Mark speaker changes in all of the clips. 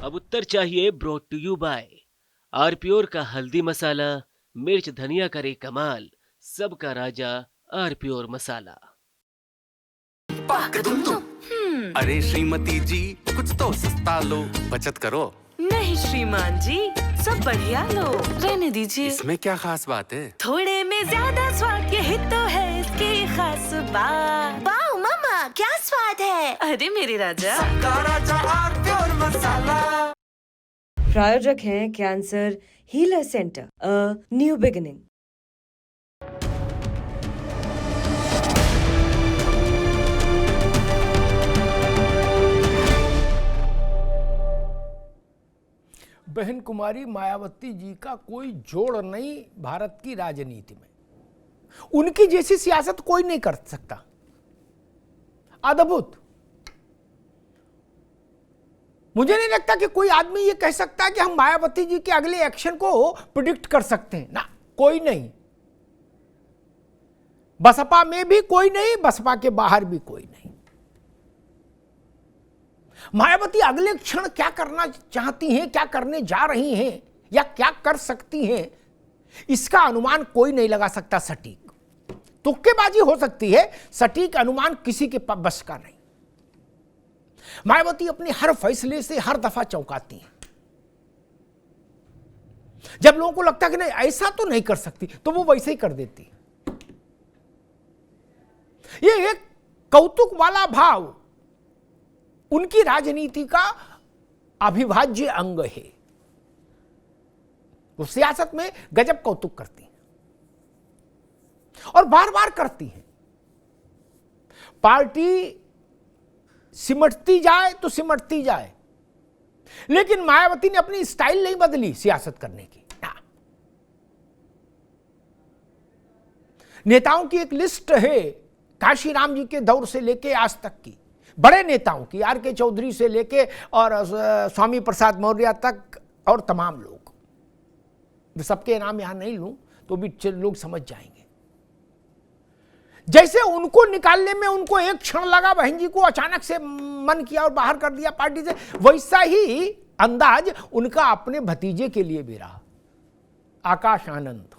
Speaker 1: अब उत्तर चाहिए brought to you bye आरप्योर का हल्दी मसाला, मिर्च धनिया करे कमाल, सबका राजा आरप्योर मसाला।
Speaker 2: अरे श्रीमती जी, कुछ तो सस्ता लो, बचत करो।
Speaker 3: नहीं श्रीमान जी, सब बढ़िया लो, रहने दीजिए।
Speaker 2: इसमें क्या खास बात है?
Speaker 3: थोड़े में ज्यादा स्वाद, यही तो है इसकी खास बात।
Speaker 4: वाओ मामा, क्या स्वाद है।
Speaker 3: अरे मेरे राजा,
Speaker 2: सबका राजा आरप्योर मसाला।
Speaker 5: प्रायोजक हैं cancer healer centre, a new beginning.
Speaker 6: बहन कुमारी मायावती जी का कोई जोड़ नहीं भारत की राजनीति में। उनकी जैसी सियासत कोई नहीं कर सकता। अद्भुत। मुझे नहीं लगता कि कोई आदमी ये कह सकता है कि हम मायावती जी के अगले एक्शन को प्रिडिक्ट कर सकते हैं ना, कोई नहीं। बसपा में भी कोई नहीं, बसपा के बाहर भी कोई नहीं। मायावती अगले क्षण क्या करना चाहती हैं, क्या करने जा रही हैं या क्या कर सकती हैं, इसका अनुमान कोई नहीं लगा सकता सटीक। तुक्केबाजी हो सकती है, सटीक अनुमान किसी के बस का नहीं। मायावती अपने हर फैसले से हर दफा चौंकाती हैं। जब लोगों को लगता है कि नहीं ऐसा तो नहीं कर सकती, तो वो वैसे ही कर देती। ये एक कौतुक वाला भाव उनकी राजनीति का अविभाज्य अंग है। वो सियासत में गजब कौतुक करती हैं और बार बार करती हैं। पार्टी सिमटती जाए तो सिमटती जाए, लेकिन मायावती ने अपनी स्टाइल नहीं बदली सियासत करने की। नेताओं की एक लिस्ट है, काशीराम जी के दौर से लेके आज तक की, बड़े नेताओं की, आर के चौधरी से लेके और स्वामी प्रसाद मौर्य तक और तमाम लोग। सबके नाम यहां नहीं लूं तो भी लोग समझ जाएंगे। जैसे उनको निकालने में उनको एक क्षण लगा, बहन जी को अचानक से मन किया और बाहर कर दिया पार्टी से, वैसा ही अंदाज उनका अपने भतीजे के लिए भी रहा। आकाश आनंद,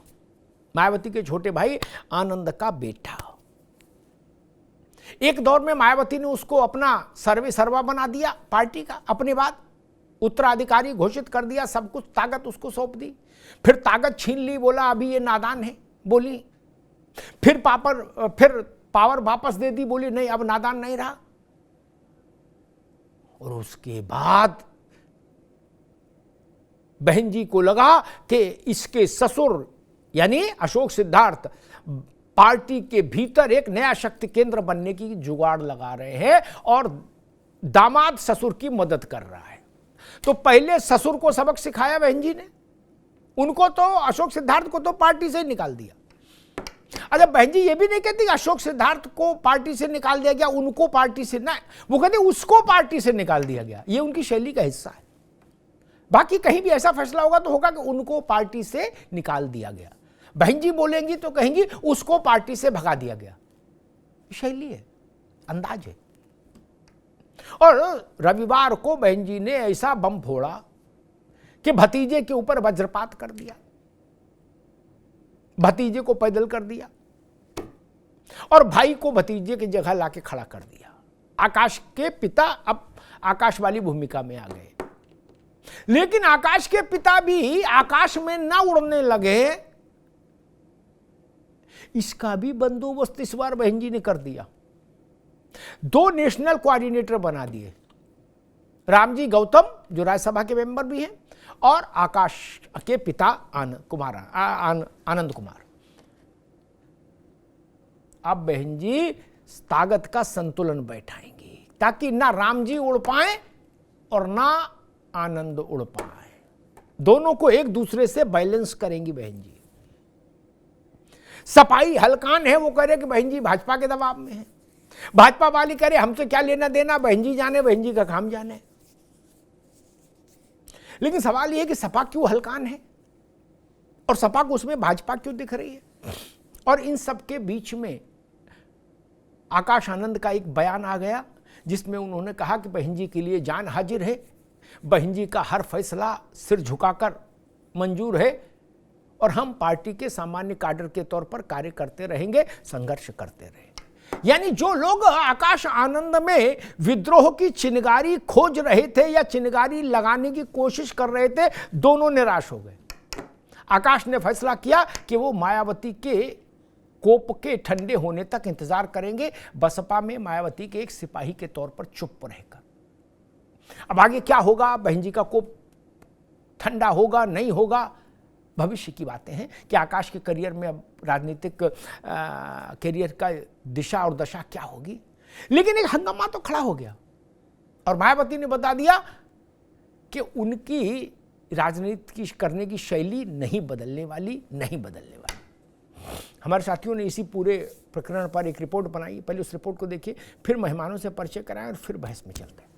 Speaker 6: मायावती के छोटे भाई आनंद का बेटा। एक दौर में मायावती ने उसको अपना सर्वे सर्वा बना दिया पार्टी का, अपने बाद उत्तराधिकारी घोषित कर दिया, सब कुछ ताकत उसको सौंप दी। फिर ताकत छीन ली, बोला अभी ये नादान है, बोली। फिर पावर वापस दे दी, बोली नहीं अब नादान नहीं रहा। और उसके बाद बहन जी को लगा कि इसके ससुर यानी अशोक सिद्धार्थ पार्टी के भीतर एक नया शक्ति केंद्र बनने की जुगाड़ लगा रहे हैं और दामाद ससुर की मदद कर रहा है। तो पहले ससुर को सबक सिखाया बहन जी ने, उनको तो अशोक सिद्धार्थ को तो पार्टी से ही निकाल दिया। अच्छा, बहन जी ये भी नहीं कहती कि अशोक सिद्धार्थ को पार्टी से निकाल दिया गया, उनको पार्टी से ना, वो कहते उसको पार्टी से निकाल दिया गया। ये उनकी शैली का हिस्सा है। बाकी कहीं भी ऐसा फैसला होगा तो होगा कि उनको पार्टी से निकाल दिया गया। बहन जी बोलेंगी तो कहेंगी उसको पार्टी से भगा दिया गया। शैली है, अंदाज है। और रविवार को बहन जी ने ऐसा बम फोड़ा कि भतीजे के ऊपर वज्रपात कर दिया, भतीजे को पैदल कर दिया और भाई को भतीजे की जगह लाके खड़ा कर दिया। आकाश के पिता अब आकाश वाली भूमिका में आ गए, लेकिन आकाश के पिता भी आकाश में ना उड़ने लगे, इसका भी बंदोबस्त इस बार बहन जी ने कर दिया। 2 नेशनल कोऑर्डिनेटर बना दिए, रामजी गौतम जो राज्यसभा के मेंबर भी हैं और आकाश के पिता आनंद कुमार। अब बहन जी ताकत का संतुलन बैठाएंगी ताकि ना रामजी उड़ पाए और ना आनंद उड़ पाए, दोनों को एक दूसरे से बैलेंस करेंगी बहन जी। सपाई हलकान है, वो कह रहे कि बहन जी भाजपा के दबाव में है, भाजपा वाली करे हमसे क्या लेना देना, बहन जी जाने, बहन जी का काम जाने। लेकिन सवाल यह कि सपा क्यों हलकान है और सपा को उसमें भाजपा क्यों दिख रही है। और इन सब के बीच में आकाश आनंद का एक बयान आ गया जिसमें उन्होंने कहा कि बहन जी के लिए जान हाजिर है, बहन जी का हर फैसला सिर झुकाकर मंजूर है और हम पार्टी के सामान्य कैडर के तौर पर कार्य करते रहेंगे, संघर्ष करते रहेंगे। यानी जो लोग आकाश आनंद में विद्रोह की चिनगारी खोज रहे थे या चिनगारी लगाने की कोशिश कर रहे थे, दोनों निराश हो गए। आकाश ने फैसला किया कि वो मायावती के कोप के ठंडे होने तक इंतजार करेंगे, बसपा में मायावती के एक सिपाही के तौर पर चुप रहकर। अब आगे क्या होगा, बहन जी का कोप ठंडा होगा नहीं होगा, भविष्य की बातें हैं कि आकाश के करियर में अब राजनीतिक करियर का दिशा और दशा क्या होगी। लेकिन एक हंगामा तो खड़ा हो गया और मायावती ने बता दिया कि उनकी राजनीति करने की शैली नहीं बदलने वाली। हमारे साथियों ने इसी पूरे प्रकरण पर एक रिपोर्ट बनाई, पहले उस रिपोर्ट को देखिए, फिर मेहमानों से परिचय कराएं और फिर बहस में चलते हैं।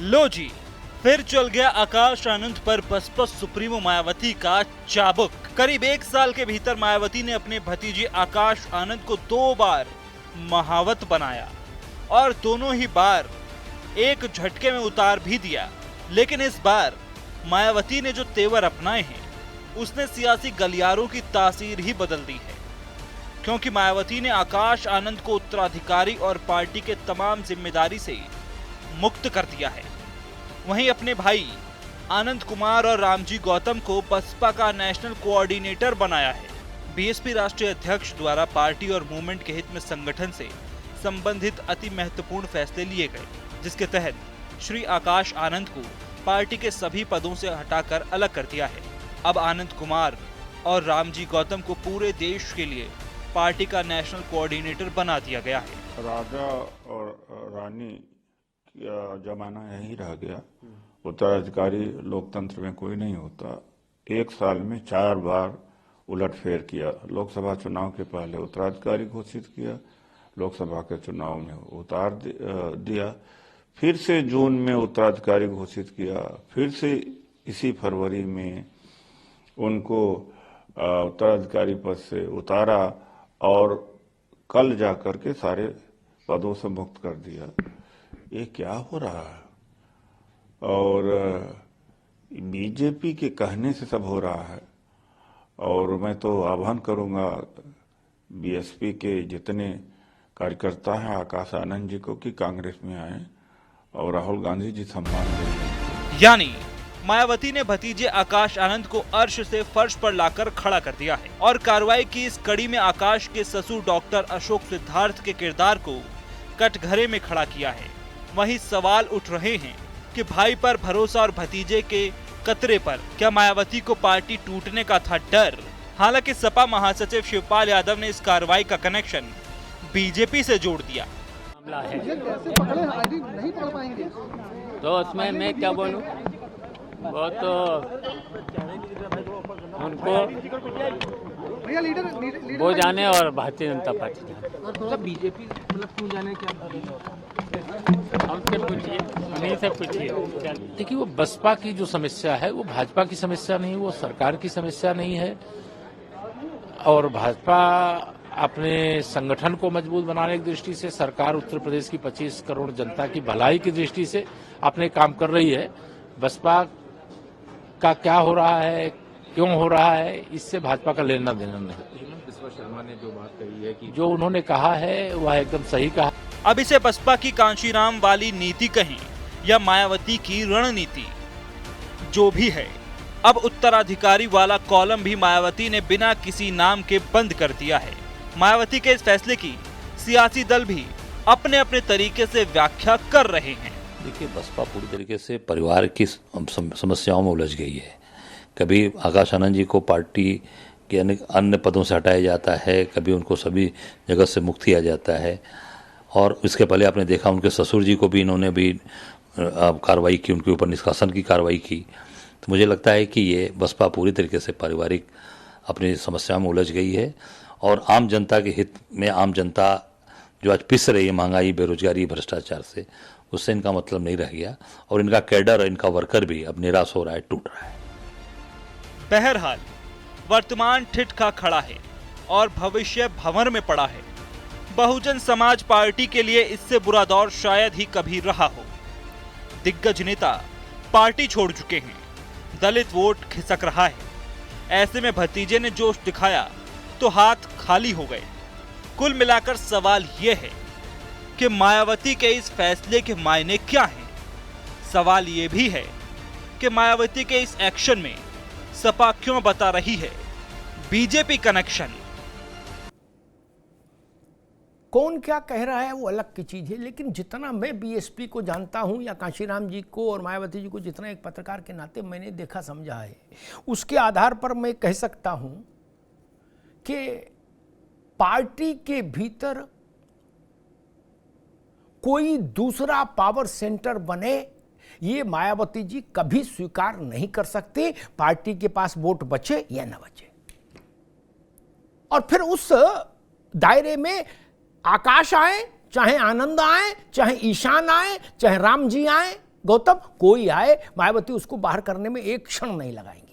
Speaker 7: लो जी, फिर चल गया आकाश आनंद पर बसपा सुप्रीमो मायावती का चाबुक। करीब 1 साल के भीतर मायावती ने अपने भतीजे आकाश आनंद को 2 बार महावत बनाया और दोनों ही बार एक झटके में उतार भी दिया। लेकिन इस बार मायावती ने जो तेवर अपनाए हैं उसने सियासी गलियारों की तासीर ही बदल दी है, क्योंकि मायावती ने आकाश आनंद को उत्तराधिकारी और पार्टी के तमाम जिम्मेदारी से मुक्त कर दिया है। वहीं अपने भाई आनंद कुमार और रामजी गौतम को बसपा का नेशनल कोऑर्डिनेटर बनाया है। बीएसपी राष्ट्रीय अध्यक्ष द्वारा पार्टी और मूवमेंट के हित में संगठन से संबंधित अति महत्वपूर्ण फैसले लिए गए, जिसके तहत श्री आकाश आनंद को पार्टी के सभी पदों से हटाकर अलग कर दिया है। अब आनंद कुमार और रामजी गौतम को पूरे देश के लिए पार्टी का नेशनल कोऑर्डिनेटर बना दिया गया है।
Speaker 8: राजा और रानी जमाना यही रह गया। उत्तराधिकारी लोकतंत्र में कोई नहीं होता। 1 साल में 4 बार उलटफेर किया। लोकसभा चुनाव के पहले उत्तराधिकारी घोषित किया, लोकसभा के चुनाव में उतार दिया, फिर से जून में उत्तराधिकारी घोषित किया, फिर से इसी फरवरी में उनको उत्तराधिकारी पद से उतारा और कल जाकर के सारे पदों से मुक्त कर दिया। ये क्या हो रहा है? और बीजेपी के कहने से सब हो रहा है। और मैं तो आह्वान करूंगा बीएसपी के जितने कार्यकर्ता हैं आकाश आनंद जी को कि कांग्रेस में आए और राहुल गांधी जी सम्मान दें।
Speaker 7: यानी मायावती ने भतीजे आकाश आनंद को अर्श से फर्श पर लाकर खड़ा कर दिया है और कार्रवाई की इस कड़ी में आकाश के ससुर डॉक्टर अशोक सिद्धार्थ के किरदार को कटघरे में खड़ा किया है। वहीं सवाल उठ रहे हैं कि भाई पर भरोसा और भतीजे के कतरे पर क्या मायावती को पार्टी टूटने का था डर। हालांकि सपा महासचिव शिवपाल यादव ने इस कार्रवाई का कनेक्शन बीजेपी से जोड़ दिया।
Speaker 9: मामला है तो उसमें मैं क्या बोलूं, वो तो उनको वो जाने और भारतीय जनता पार्टी जाने।
Speaker 10: बीजेपी मतलब क्यों जाने, क्या
Speaker 9: हमसे पूछिए, उन्हीं से पूछिए।
Speaker 10: देखिए, वो बसपा की जो समस्या है वो भाजपा की समस्या नहीं, वो सरकार की समस्या नहीं है। और भाजपा अपने संगठन को मजबूत बनाने की दृष्टि से, सरकार उत्तर प्रदेश की 25 करोड़ जनता की भलाई की दृष्टि से अपने काम कर रही है। बसपा का क्या हो रहा है, क्यों हो रहा है, इससे भाजपा का लेना देना नहीं।
Speaker 11: बिस्वा शर्मा ने जो बात कही है कि
Speaker 10: जो उन्होंने कहा है वह एकदम सही कहा।
Speaker 7: अब इसे बसपा की कांशीराम वाली नीति कहें या मायावती की रणनीति, जो भी है, अब उत्तराधिकारी वाला कॉलम भी मायावती ने बिना किसी नाम के बंद कर दिया है। मायावती के इस फैसले की सियासी दल भी अपने अपने तरीके से व्याख्या कर रहे हैं।
Speaker 12: देखिए, बसपा पूरी तरीके से परिवार की समस्याओं में उलझ गई है। कभी आकाश आनंद जी को पार्टी के अन्य पदों से हटाया जाता है, कभी उनको सभी जगह से मुक्त किया जाता है। और इसके पहले आपने देखा उनके ससुर जी को भी इन्होंने भी कार्रवाई की, उनके ऊपर निष्कासन की कार्रवाई की। तो मुझे लगता है कि ये बसपा पूरी तरीके से पारिवारिक अपनी समस्या में उलझ गई है और आम जनता के हित में, आम जनता जो आज पिस रही है महंगाई, बेरोजगारी, भ्रष्टाचार से, उससे इनका मतलब नहीं रह गया और इनका कैडर, इनका वर्कर भी अब निराश हो रहा है, टूट रहा है।
Speaker 7: बहरहाल वर्तमान ठिठका खड़ा है और भविष्य भंवर में पड़ा है। बहुजन समाज पार्टी के लिए इससे बुरा दौर शायद ही कभी रहा हो। दिग्गज नेता पार्टी छोड़ चुके हैं, दलित वोट खिसक रहा है। ऐसे में भतीजे ने जोश दिखाया तो हाथ खाली हो गए। कुल मिलाकर सवाल यह है कि मायावती के इस फैसले के मायने क्या हैं? सवाल यह भी है कि मायावती के इस एक्शन में सपा क्यों बता रही है बीजेपी कनेक्शन।
Speaker 6: कौन क्या कह रहा है वो अलग की चीज है, लेकिन जितना मैं बीएसपी को जानता हूं या कांशीराम जी को और मायावती जी को जितना एक पत्रकार के नाते मैंने देखा समझा है, उसके आधार पर मैं कह सकता हूं कि पार्टी के भीतर कोई दूसरा पावर सेंटर बने ये मायावती जी कभी स्वीकार नहीं कर सकते, पार्टी के पास वोट बचे या न बचे। और फिर उस दायरे में आकाश आए, चाहे आनंद आए, चाहे ईशान आए, चाहे राम जी आए, गौतम कोई आए, मायावती उसको बाहर करने में एक क्षण नहीं लगाएंगी।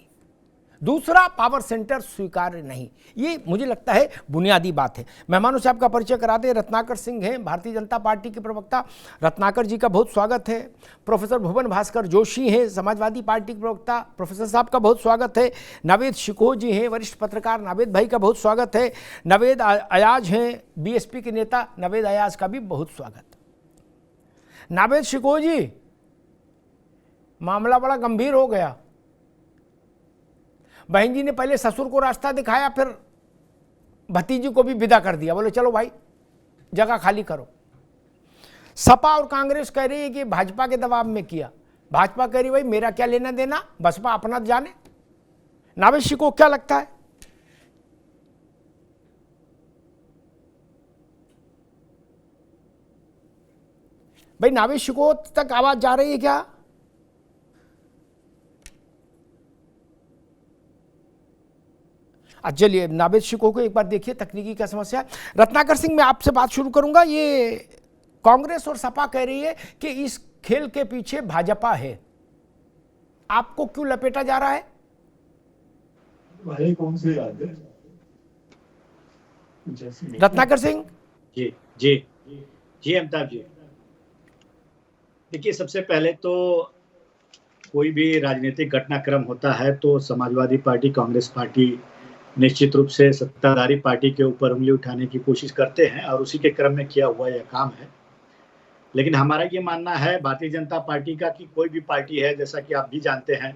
Speaker 6: दूसरा पावर सेंटर स्वीकार्य नहीं, ये मुझे लगता है बुनियादी बात है। मेहमानों से आपका परिचय कराते हैं। रत्नाकर सिंह हैं, भारतीय जनता पार्टी के प्रवक्ता। रत्नाकर जी का बहुत स्वागत है। प्रोफेसर भुवन भास्कर जोशी हैं, समाजवादी पार्टी के प्रवक्ता। प्रोफेसर साहब का बहुत स्वागत है। नावेद शिकोह जी हैं, वरिष्ठ पत्रकार। नावेद भाई का बहुत स्वागत है। नावेद अयाज हैं, बीएसपी के नेता। नावेद अयाज का भी बहुत स्वागत। नावेद शिकोह जी, मामला बड़ा गंभीर हो गया। बहन जी ने पहले ससुर को रास्ता दिखाया, फिर भतीजी को भी विदा कर दिया, बोले चलो भाई जगह खाली करो। सपा और कांग्रेस कह रही है कि भाजपा के दबाव में किया। भाजपा कह रही भाई मेरा क्या लेना देना, बसपा अपना जाने। नावेद को क्या लगता है? भाई नावेद को तक आवाज जा रही है क्या? चलिए नावेद शिकोह को एक बार देखिए, तकनीकी क्या समस्या है। रत्नाकर सिंह, मैं आपसे बात शुरू करूंगा। ये कांग्रेस और सपा कह रही है कि इस खेल के पीछे भाजपा है, आपको क्यों लपेटा जा रहा है?
Speaker 13: भाई कौन सी याद है?
Speaker 6: रत्नाकर सिंह
Speaker 13: जी जी जी अमिताभ जी, देखिए सबसे पहले तो कोई भी राजनीतिक घटनाक्रम होता है तो समाजवादी पार्टी, कांग्रेस पार्टी निश्चित रूप से सत्ताधारी पार्टी के ऊपर उंगली उठाने की कोशिश करते हैं और उसी के क्रम में किया हुआ यह काम है। लेकिन हमारा ये मानना है भारतीय जनता पार्टी का कि कोई भी पार्टी है, जैसा कि आप भी जानते हैं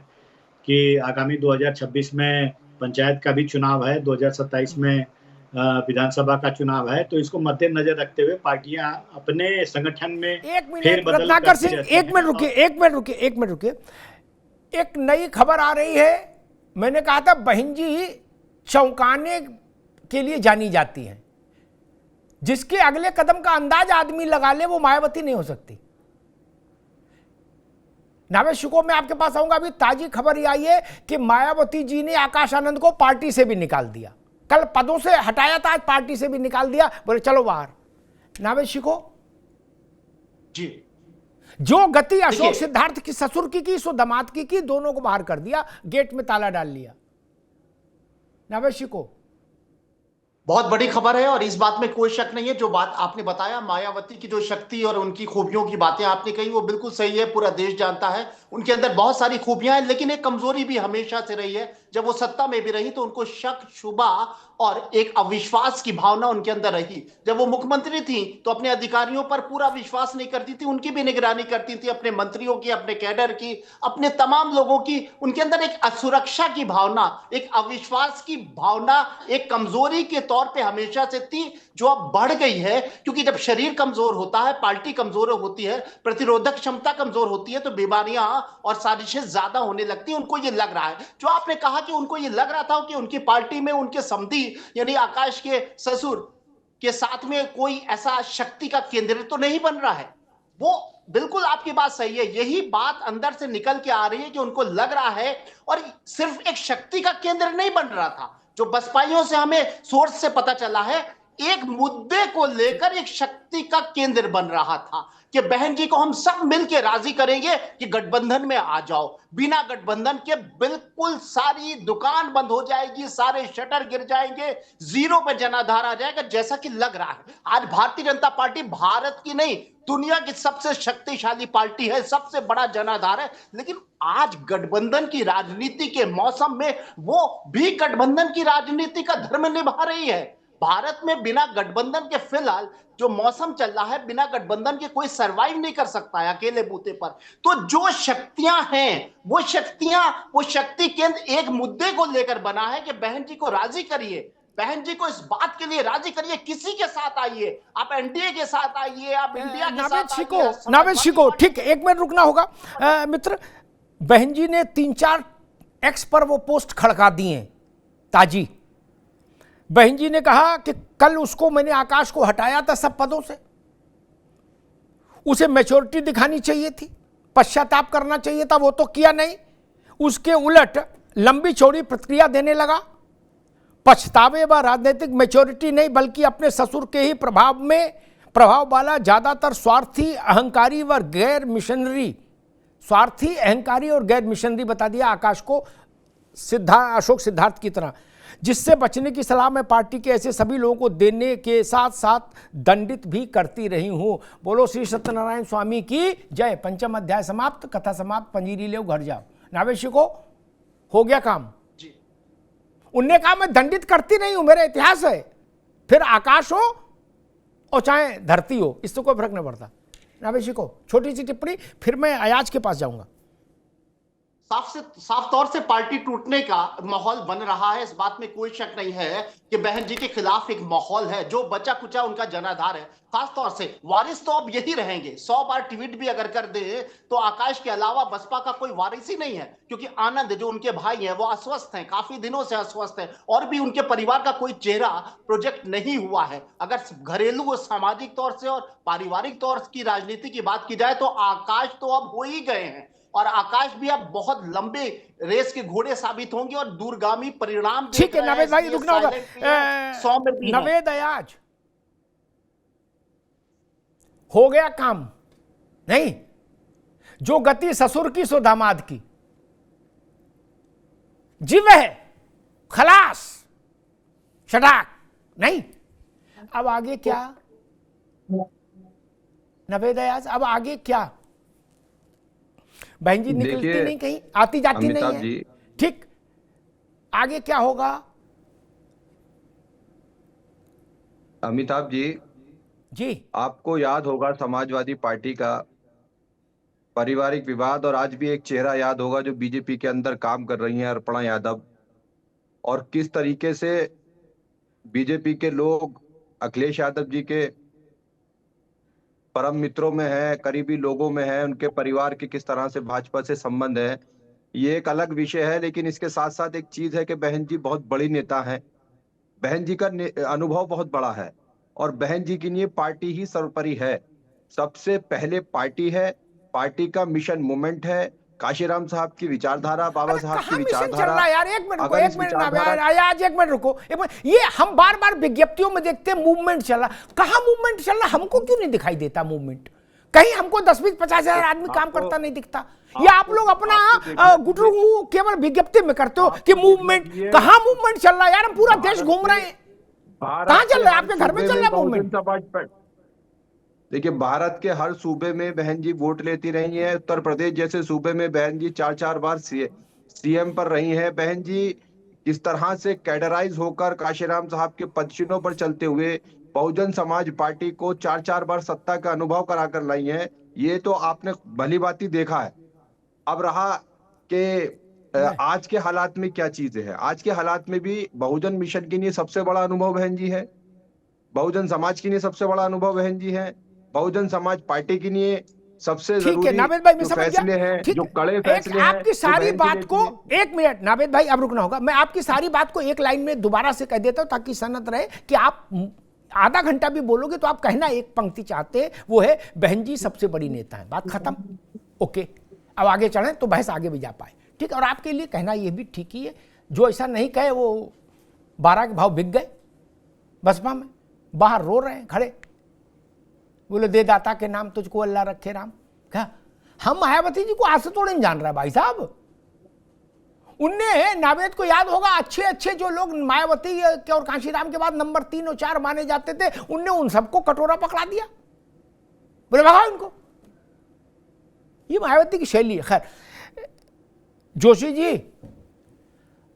Speaker 13: कि आगामी 2026 में पंचायत का भी चुनाव है, 2027 में विधानसभा का चुनाव है, तो इसको मद्देनजर रखते हुए पार्टियां अपने संगठन में फेरबदल।
Speaker 6: रत्नाकर सिंह एक मिनट रुकिए। एक नई खबर आ रही है, मैंने कहा था बहन जी चौंकाने के लिए जानी जाती है, जिसके अगले कदम का अंदाज आदमी लगा ले वो मायावती नहीं हो सकती। नावेद शिकोह में आपके पास आऊंगा। अभी ताजी खबर आई है कि मायावती जी ने आकाश आनंद को पार्टी से भी निकाल दिया। कल पदों से हटाया था, आज पार्टी से भी निकाल दिया, बोले चलो बाहर। नावेद शिकोह
Speaker 13: जी,
Speaker 6: जो गति अशोक सिद्धार्थ की ससुर की सो दामाद की, दोनों को बाहर कर दिया, गेट में ताला डाल लिया। नावेद शिकोह,
Speaker 14: बहुत बड़ी खबर है और इस बात में कोई शक नहीं है। जो बात आपने बताया, मायावती की जो शक्ति और उनकी खूबियों की बातें आपने कही वो बिल्कुल सही है, पूरा देश जानता है उनके अंदर बहुत सारी खूबियां हैं, लेकिन एक कमजोरी भी हमेशा से रही है। जब वो सत्ता में भी रही तो उनको शक, शुबा और एक अविश्वास की भावना उनके अंदर रही। जब वो मुख्यमंत्री थी तो अपने अधिकारियों पर पूरा विश्वास नहीं करती थी, उनकी भी निगरानी करती थी, अपने मंत्रियों की, अपने कैडर की, अपने तमाम लोगों की। उनके अंदर एक असुरक्षा की भावना, एक अविश्वास की भावना, एक कमजोरी के तौर पे हमेशा से थी, जो अब बढ़ गई है। क्योंकि जब शरीर कमजोर होता है, पार्टी कमजोर होती है, प्रतिरोधक क्षमता कमजोर होती है, तो बीमारियां और साजिशें ज्यादा होने लगती है। उनको ये लग रहा है, जो आपने कहा कि उनको ये लग रहा था कि उनकी पार्टी में उनके समधी यानी आकाश के ससुर के साथ में कोई ऐसा शक्ति का केंद्र तो नहीं बन रहा है, वो बिल्कुल आपकी बात सही है। यही बात अंदर से निकल के आ रही है कि उनको लग रहा है, और सिर्फ एक शक्ति का केंद्र नहीं बन रहा था। जो बसपाइयों से हमें सोर्स से पता चला है एक मुद्दे को लेकर एक शक्ति का केंद्र बन रहा था कि बहन जी को हम सब मिलकर राजी करेंगे कि गठबंधन में आ जाओ। बिना गठबंधन के बिल्कुल सारी दुकान बंद हो जाएगी, सारे शटर गिर जाएंगे, जीरो पे जनाधार आ जाएगा, जैसा कि लग रहा है। आज भारतीय जनता पार्टी भारत की नहीं, दुनिया की सबसे शक्तिशाली पार्टी है, सबसे बड़ा जनाधार है। लेकिन आज गठबंधन की राजनीति के मौसम में वो भी गठबंधन की राजनीति का धर्म निभा रही है। भारत में बिना गठबंधन के फिलहाल जो मौसम चल रहा है, बिना गठबंधन के कोई सरवाइव नहीं कर सकता है अकेले बूते पर। तो जो शक्तियां हैं, वो शक्ति केंद्र एक मुद्दे को लेकर बना है कि बहन जी को राजी करिए, बहन जी को इस बात के लिए राजी करिए, किसी के साथ आइए, आप एनडीए के साथ आइए, आप इंडिया के साथ आइए।
Speaker 6: नावेद शिको, ठीक, एक मिनट रुकना होगा। मित्र, बहन जी ने 3-4 एक्स पर वो पोस्ट खड़का दिए ताजी। बहन जी ने कहा कि कल उसको मैंने आकाश को हटाया था सब पदों से, उसे मैच्योरिटी दिखानी चाहिए थी, पश्चाताप करना चाहिए था, वो तो किया नहीं। उसके उलट लंबी चौड़ी प्रतिक्रिया देने लगा। पछतावे व राजनीतिक मैच्योरिटी नहीं, बल्कि अपने ससुर के ही प्रभाव वाला ज्यादातर स्वार्थी, अहंकारी व गैर मिशनरी, स्वार्थी, अहंकारी और गैर मिशनरी बता दिया आकाश को, अशोक सिद्धार्थ की तरह। जिससे बचने की सलाह मैं पार्टी के ऐसे सभी लोगों को देने के साथ साथ दंडित भी करती रही हूं। बोलो श्री सत्यनारायण स्वामी की जय। 5वां अध्याय समाप्त, कथा समाप्त, पंजीरी ले घर जाओ। नावेशी को हो गया काम जी। उनने कहा मैं दंडित करती नहीं हूं, मेरा इतिहास है, फिर आकाश हो और चाहे धरती हो, इससे कोई फर्क नहीं पड़ता। नावेशी को छोटी सी टिप्पणी, फिर मैं अयाज के पास जाऊंगा।
Speaker 14: साफ तौर से पार्टी टूटने का माहौल बन रहा है, इस बात में कोई शक नहीं है कि बहन जी के खिलाफ एक माहौल है। जो बचा कुचा उनका जनाधार है, खास तौर से वारिस तो अब यही रहेंगे। 100 बार ट्वीट भी अगर कर दे तो आकाश के अलावा बसपा का कोई वारिस ही नहीं है, क्योंकि आनंद जो उनके भाई हैं वो अस्वस्थ हैं, काफी दिनों से अस्वस्थ हैं, और भी उनके परिवार का कोई चेहरा प्रोजेक्ट नहीं हुआ है। अगर घरेलू और सामाजिक तौर से और पारिवारिक तौर की राजनीति की बात की जाए तो आकाश तो अब हो ही गए हैं, और आकाश भी अब बहुत लंबे रेस के घोड़े साबित होंगे और दूरगामी परिणाम।
Speaker 6: ठीक है नावेद भाई, रुकना होगा। नवेद अयाज, हो गया काम नहीं, जो गति ससुर की सो दामाद की, जीव है खलास, शटाक नहीं। अब आगे क्या नवेद अयाज, अब आगे क्या? बहन जी निकलती नहीं, कहीं आती जाती नहीं है, ठीक, आगे क्या होगा?
Speaker 11: अमिताभ जी, आपको याद होगा समाजवादी पार्टी का पारिवारिक विवाद, और आज भी एक चेहरा याद होगा जो बीजेपी के अंदर काम कर रही हैं, अर्पणा यादव, और किस तरीके से बीजेपी के लोग अखिलेश यादव जी के परम मित्रों में है, करीबी लोगों में है, उनके परिवार के किस तरह से भाजपा से संबंध है, ये एक अलग विषय है। लेकिन इसके साथ साथ एक चीज है कि बहन जी बहुत बड़ी नेता हैं, बहन जी का अनुभव बहुत बड़ा है, और बहन जी के लिए पार्टी ही सर्वोपरि है। सबसे पहले पार्टी है, पार्टी का मिशन मूवमेंट है, काशीराम साहब की विचारधारा, बाबा साहब की विचारधारा।
Speaker 6: यार एक मिनट रुको, ये हम बार बार विज्ञप्तियों में देखते हैं मूवमेंट चल रहा, कहां मूवमेंट चल रहा? हमको क्यों नहीं दिखाई देता मूवमेंट? कहीं हमको 10-20-50 हजार आदमी काम करता नहीं दिखता? या आप लोग अपना गुटरू केवल विज्ञप्ति में करते हो कि मूवमेंट? कहां मूवमेंट चल रहा है यार? हम पूरा देश घूम रहे हैं, कहां चल रहा है? आपके घर में चल रहा है मूवमेंट?
Speaker 11: देखिए, भारत के हर सूबे में बहन जी वोट लेती रही हैं। उत्तर प्रदेश जैसे सूबे में बहन जी 4-4 बार सीएम पर रही हैं। बहन जी किस तरह से कैडराइज होकर काशीराम साहब के पदचिन्हों पर चलते हुए बहुजन समाज पार्टी को 4-4 बार सत्ता का अनुभव कराकर लाई हैं, ये तो आपने भली भांति देखा है। अब रहा कि आज के हालात में क्या चीजें है। आज के हालात में भी बहुजन मिशन के लिए सबसे बड़ा अनुभव बहन जी है, बहुजन समाज के लिए सबसे बड़ा अनुभव बहन जी है, बहुजन समाज पार्टी के लिए सबसे जरूरी जो फैसले हैं, जो कड़े फैसले हैं।
Speaker 6: आपकी सारी बात को एक मिनट नावेद भाई, अब रुकना होगा। मैं आपकी सारी बात को एक लाइन में दोबारा से कह देता हूं ताकि सनत रहे कि आप आधा घंटा भी बोलोगे तो आप कहना एक पंक्ति चाहते हैं, वो है बहन जी सबसे बड़ी नेता है, बात खत्म। ओके, अब आगे चलें तो बहस आगे भी जा पाए, ठीक। और आपके लिए कहना ये भी ठीक ही है, जो ऐसा नहीं कहे वो 12 के भाव बिक गए बसपा में, बाहर रो रहे हैं खड़े, बोले दे दाता के नाम तुझको अल्लाह रखे राम। क्या हम मायावती जी को आज से थोड़े नहीं जान रहे भाई साहब। उनने नावेद को याद होगा, अच्छे अच्छे जो लोग मायावती के और कांशीराम के बाद नंबर 3 और 4 माने जाते थे, उनने उन सबको कटोरा पकड़ा दिया, बोले भगाओ इनको। ये मायावती की शैली है। खैर जोशी जी,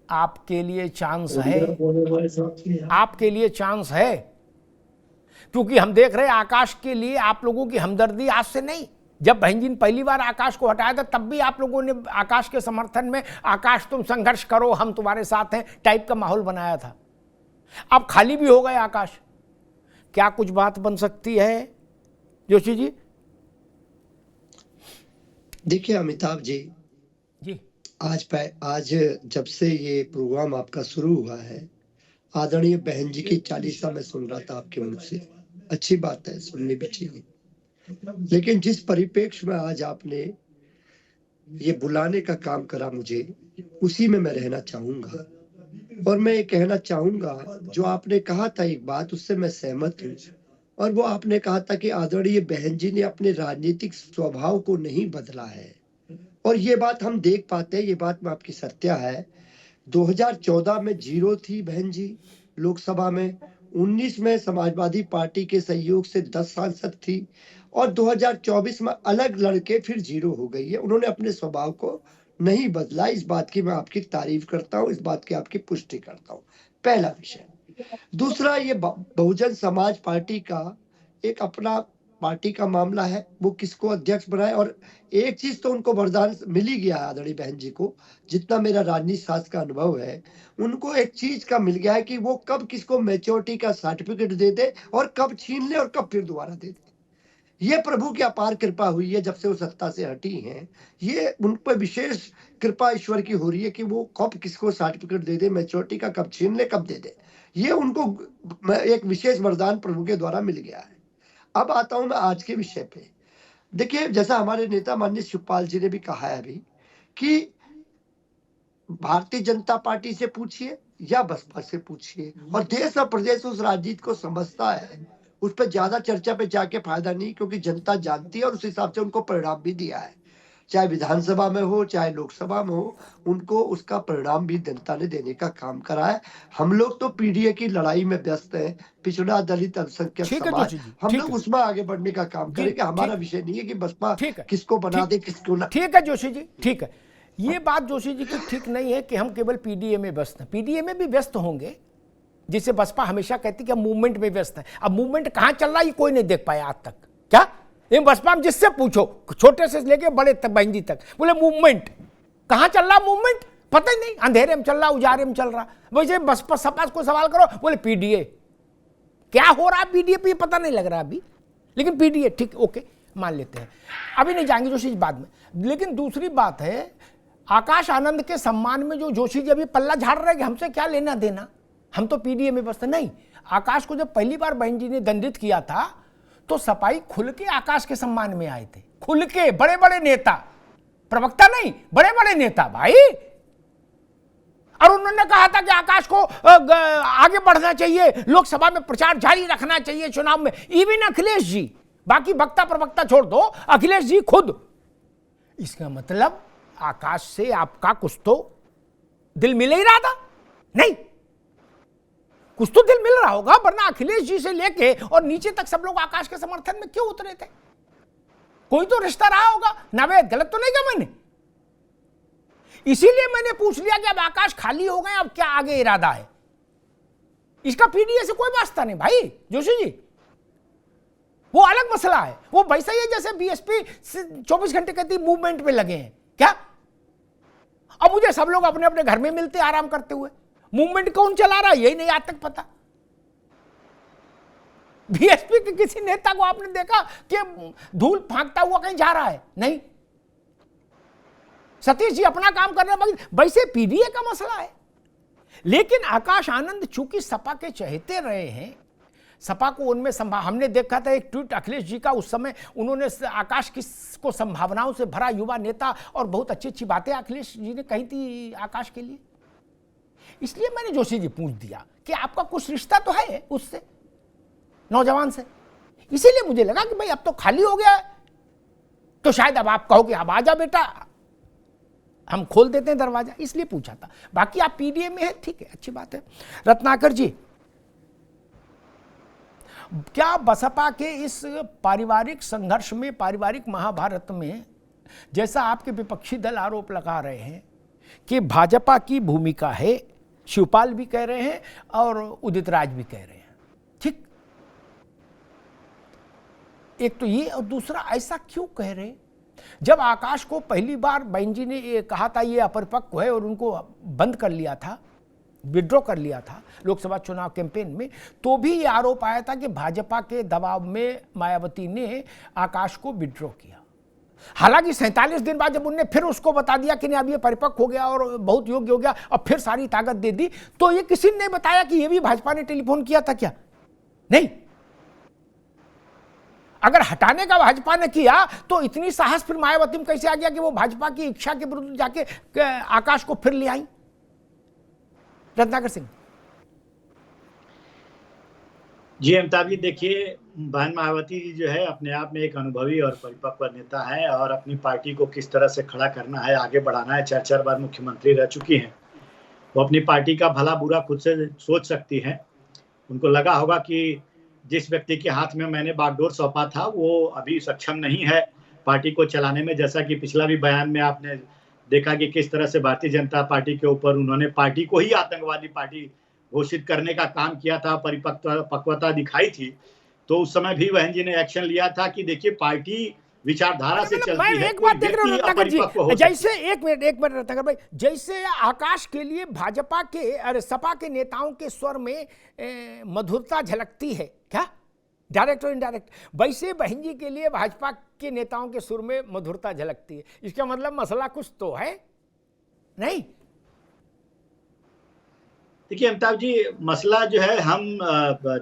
Speaker 6: आपके लिए चांस है, आपके लिए चांस है, क्योंकि हम देख रहे हैं आकाश के लिए आप लोगों की हमदर्दी आज से नहीं। जब बहन जी ने पहली बार आकाश को हटाया था तब भी आप लोगों ने आकाश के समर्थन में आकाश तुम संघर्ष करो, हम तुम्हारे साथ हैं टाइप का माहौल बनाया था। अब खाली भी हो गए आकाश, क्या कुछ बात बन सकती है जोशी जी?
Speaker 15: देखिए अमिताभ जी, आज जब से ये प्रोग्राम आपका शुरू हुआ है, आदरणीय बहन जी की 40 मैं सुन रहा था आपके मुख से। अच्छी बात है, सुननी भी चाहिए, लेकिन जिस परिप्रेक्ष्य में आज आपने ये बुलाने का काम करा मुझे, उसी में मैं रहना चाहूंगा। और मैं ये कहना चाहूंगा, जो आपने कहा था एक बात, उससे मैं सहमत हूँ। और वो आपने कहा था कि आदरणीय बहन जी ने अपने राजनीतिक स्वभाव को नहीं बदला है, और ये बात हम देख पाते हैं, ये बात में आपकी सत्या है। 2014 में 0 थी बहन जी लोकसभा में, 19 में समाजवादी पार्टी के सहयोग से 10 सांसद थी, और 2024 में अलग लड़के फिर 0 हो गई है। उन्होंने अपने स्वभाव को नहीं बदला। इस बात की मैं आपकी तारीफ करता हूँ, इस बात की आपकी पुष्टि करता हूँ। पहला विषय। दूसरा, ये बहुजन समाज पार्टी का एक अपना पार्टी का मामला है, वो किसको अध्यक्ष बनाए। और एक चीज तो उनको वरदान मिल ही गया है आदरणीय बहन जी को, जितना मेरा राजनीति शास्त्र का अनुभव है, उनको एक चीज का मिल गया है कि वो कब किसको मैच्योरिटी का सर्टिफिकेट दे दे और कब छीन ले और कब फिर दोबारा दे दे। ये प्रभु की अपार कृपा हुई है जब से वो सत्ता से हटी हैं। ये उन पर विशेष कृपा ईश्वर की हो रही है कि वो कब किसको सर्टिफिकेट दे दे, मैच्योरिटी का कब छीन ले कब दे दे। ये उनको एक विशेष वरदान प्रभु के द्वारा मिल गया है। अब आता हूं मैं आज के विषय पे। देखिए, जैसा हमारे नेता माननीय शिवपाल जी ने भी कहा है अभी कि भारतीय जनता पार्टी से पूछिए या बसपा से पूछिए, और देश और प्रदेश उस राजनीति को समझता है। उस पर ज्यादा चर्चा पे जाके फायदा नहीं, क्योंकि जनता जानती है और उस हिसाब से उनको परिणाम भी दिया है। चाहे विधानसभा में हो चाहे लोकसभा में हो, उनको उसका परिणाम भी जनता ने देने का काम करा है। हम लोग तो पीडीए की लड़ाई में व्यस्त हैं, पिछड़ा दलित अल्पसंख्यक समाज, हम लोग उसमें आगे बढ़ने का काम करेंगे। हमारा विषय नहीं है कि बसपा किसको बना दे किसको ना।
Speaker 6: ठीक है जोशी जी, ठीक है। ये बात जोशी जी की ठीक नहीं है कि हम केवल पीडीए में व्यस्त हैं। पीडीए में भी व्यस्त होंगे, जिसे बसपा हमेशा कहती कि हम मूवमेंट में व्यस्त है। अब मूवमेंट कहां चल रहा है ये कोई नहीं देख पाया आज तक। क्या बसपा में जिससे पूछो, छोटे से लेके बड़े तक, बहन जी तक, बोले मूवमेंट कहां चल रहा, मूवमेंट पता ही नहीं, अंधेरे में चल रहा, उजारे में चल रहा। वैसे बसपा सपा को सवाल करो, बोले पीडीए क्या हो रहा है, पीडीए पे पता नहीं लग रहा अभी, लेकिन पीडीए ठीक, ओके मान लेते हैं, अभी नहीं जाएंगे जोशी जी बाद में। लेकिन दूसरी बात है, आकाश आनंद के सम्मान में जो जोशी जी अभी पल्ला झाड़ रहे कि हमसे क्या लेना देना, हम तो पीडीए में बसते नहीं। आकाश को जब पहली बार बहन जी ने दंडित किया था तो सपाई खुल के आकाश के सम्मान में आए थे, खुल के, बड़े बड़े नेता, प्रवक्ता नहीं, बड़े बड़े नेता भाई। और उन्होंने कहा था कि आकाश को आगे बढ़ना चाहिए, लोकसभा में प्रचार जारी रखना चाहिए चुनाव में। इवन अखिलेश जी, बाकी वक्ता प्रवक्ता छोड़ दो, अखिलेश जी खुद। इसका मतलब आकाश से आपका कुछ तो दिल मिल ही रहा था, नहीं कुछ तो दिल मिल रहा होगा, वरना अखिलेश जी से लेके और नीचे तक सब लोग आकाश के समर्थन में क्यों उतरे थे? कोई तो रिश्ता रहा होगा। नावेद गलत तो नहीं किया मैंने, इसीलिए मैंने पूछ लिया कि अब आकाश खाली हो गए, अब क्या आगे इरादा है। इसका पीडीए से कोई वास्ता नहीं भाई जोशी जी, वो अलग मसला है। वो वैसा ही है जैसे बीएसपी 24 घंटे कहती मूवमेंट में लगे हैं। क्या अब मुझे सब लोग अपने अपने घर में मिलते आराम करते हुए, मूवमेंट कौन चला रहा है यही नहीं आज तक पता। बीएसपी के किसी नेता को आपने देखा कि धूल फांकता हुआ कहीं जा रहा है? नहीं, सतीश जी अपना काम कर रहे हैं, वैसे पीडीए का मसला है। लेकिन आकाश आनंद चूंकि सपा के चहेते रहे हैं, सपा को उनमें हमने देखा था एक ट्वीट अखिलेश जी का, उस समय उन्होंने आकाश को संभावनाओं से भरा युवा नेता, और बहुत अच्छी अच्छी बातें अखिलेश जी ने कही थी आकाश के लिए। इसलिए मैंने जोशी जी पूछ दिया कि आपका कुछ रिश्ता तो है उससे, नौजवान से। इसीलिए मुझे लगा कि भाई अब तो खाली हो गया है, तो शायद अब आप कहो कि अब आ जा बेटा, हम खोल देते हैं दरवाजा, इसलिए पूछा था। बाकी आप पीडीए में है, ठीक है, अच्छी बात है। रत्नाकर जी, क्या बसपा के इस पारिवारिक संघर्ष में, पारिवारिक महाभारत में, जैसा आपके विपक्षी दल आरोप लगा रहे हैं कि भाजपा की भूमिका है, शिवपाल भी कह रहे हैं और उदित राज भी कह रहे हैं, ठीक, एक तो ये, और दूसरा ऐसा क्यों कह रहे? जब आकाश को पहली बार बहन जी ने ये कहा था ये अपरिपक्व है और उनको बंद कर लिया था, विड्रॉ कर लिया था लोकसभा चुनाव कैंपेन में, तो भी ये आरोप आया था कि भाजपा के दबाव में मायावती ने आकाश को विड्रॉ किया। हालांकि 47 दिन बाद जब उनने फिर उसको बता दिया कि नहीं अब ये परिपक्व हो गया और बहुत योग्य हो गया और फिर सारी ताकत दे दी, तो ये किसी ने नहीं बताया कि ये भी भाजपा ने टेलीफोन किया था क्या? नहीं। अगर हटाने का भाजपा ने किया तो इतनी साहस फिर मायावती में कैसे आ गया कि वो भाजपा की इच्छा के विरुद्ध जाके आकाश को फिर ले आई? रत्नाकर सिंह
Speaker 13: जी, अमिताभ जी, देखिए, बहन मायावती जी जो है अपने आप में एक अनुभवी और परिपक्व नेता है और अपनी पार्टी को किस तरह से खड़ा करना है, आगे बढ़ाना है, 4 बार मुख्यमंत्री रह चुकी हैं। वो अपनी पार्टी का भला बुरा खुद से सोच सकती हैं। उनको लगा होगा कि जिस व्यक्ति के हाथ में मैंने बागडोर सौंपा था वो अभी सक्षम नहीं है पार्टी को चलाने में। जैसा कि पिछला भी बयान में आपने देखा कि किस तरह से भारतीय जनता पार्टी के ऊपर उन्होंने पार्टी को ही आतंकवादी पार्टी घोषित करने का काम किया था, परिपक्वता दिखाई थी। तो उस समय भी बहन जी ने एक्शन लिया था कि देखिए पार्टी विचारधारा से चलती है।
Speaker 6: एक बात देख रहा हूं रत्नाकर जी, जैसे एक मिनट रत्नाकर भाई, जैसे आकाश के लिए भाजपा के, अरे सपा के नेताओं के स्वर में मधुरता झलकती है क्या, डायरेक्ट और इनडायरेक्ट, वैसे बहन जी के लिए भाजपा के नेताओं के सुर में मधुरता झलकती है। इसका मतलब मसला कुछ तो है नहीं?
Speaker 13: देखिए अमिताभ जी, मसला जो है, हम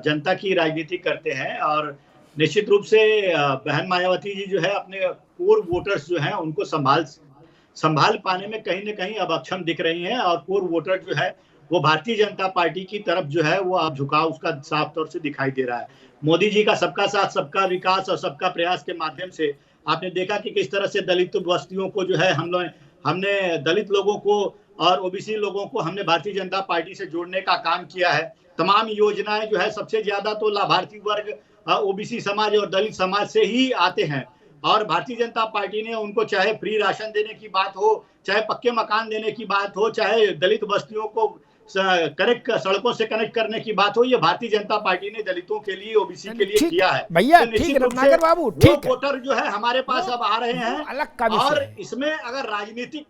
Speaker 13: जनता की राजनीति करते हैं और निश्चित रूप से बहन मायावती जी जो है अपने कोर वोटर्स जो हैं उनको संभाल पाने में कहीं ना कहीं अब अक्षम दिख रही हैं और कोर वोटर जो है वो भारतीय जनता पार्टी की तरफ जो है वो अब झुकाव उसका साफ तौर से दिखाई दे रहा है। मोदी जी का सबका साथ सबका विकास और सबका प्रयास के माध्यम से आपने देखा कि किस तरह से दलित बस्तियों को जो है हमने दलित लोगों को और ओबीसी लोगों को हमने भारतीय जनता पार्टी से जोड़ने का काम किया है। तमाम योजनाएं जो है सबसे ज्यादा तो लाभार्थी वर्ग ओबीसी समाज और दलित समाज से ही आते हैं और भारतीय जनता पार्टी ने उनको चाहे फ्री राशन देने की बात हो, चाहे पक्के मकान देने की बात हो, चाहे दलित बस्तियों को सड़कों से कनेक्ट करने की बात हो, ये भारतीय जनता पार्टी ने दलितों के लिए, ओबीसी के लिए किया है।
Speaker 6: भैया ठीक है रत्नाकर बाबू, ठीक है,
Speaker 13: वोटर जो है हमारे पास अब आ रहे हैं
Speaker 6: अलग का
Speaker 13: और इसमें अगर राजनीतिक,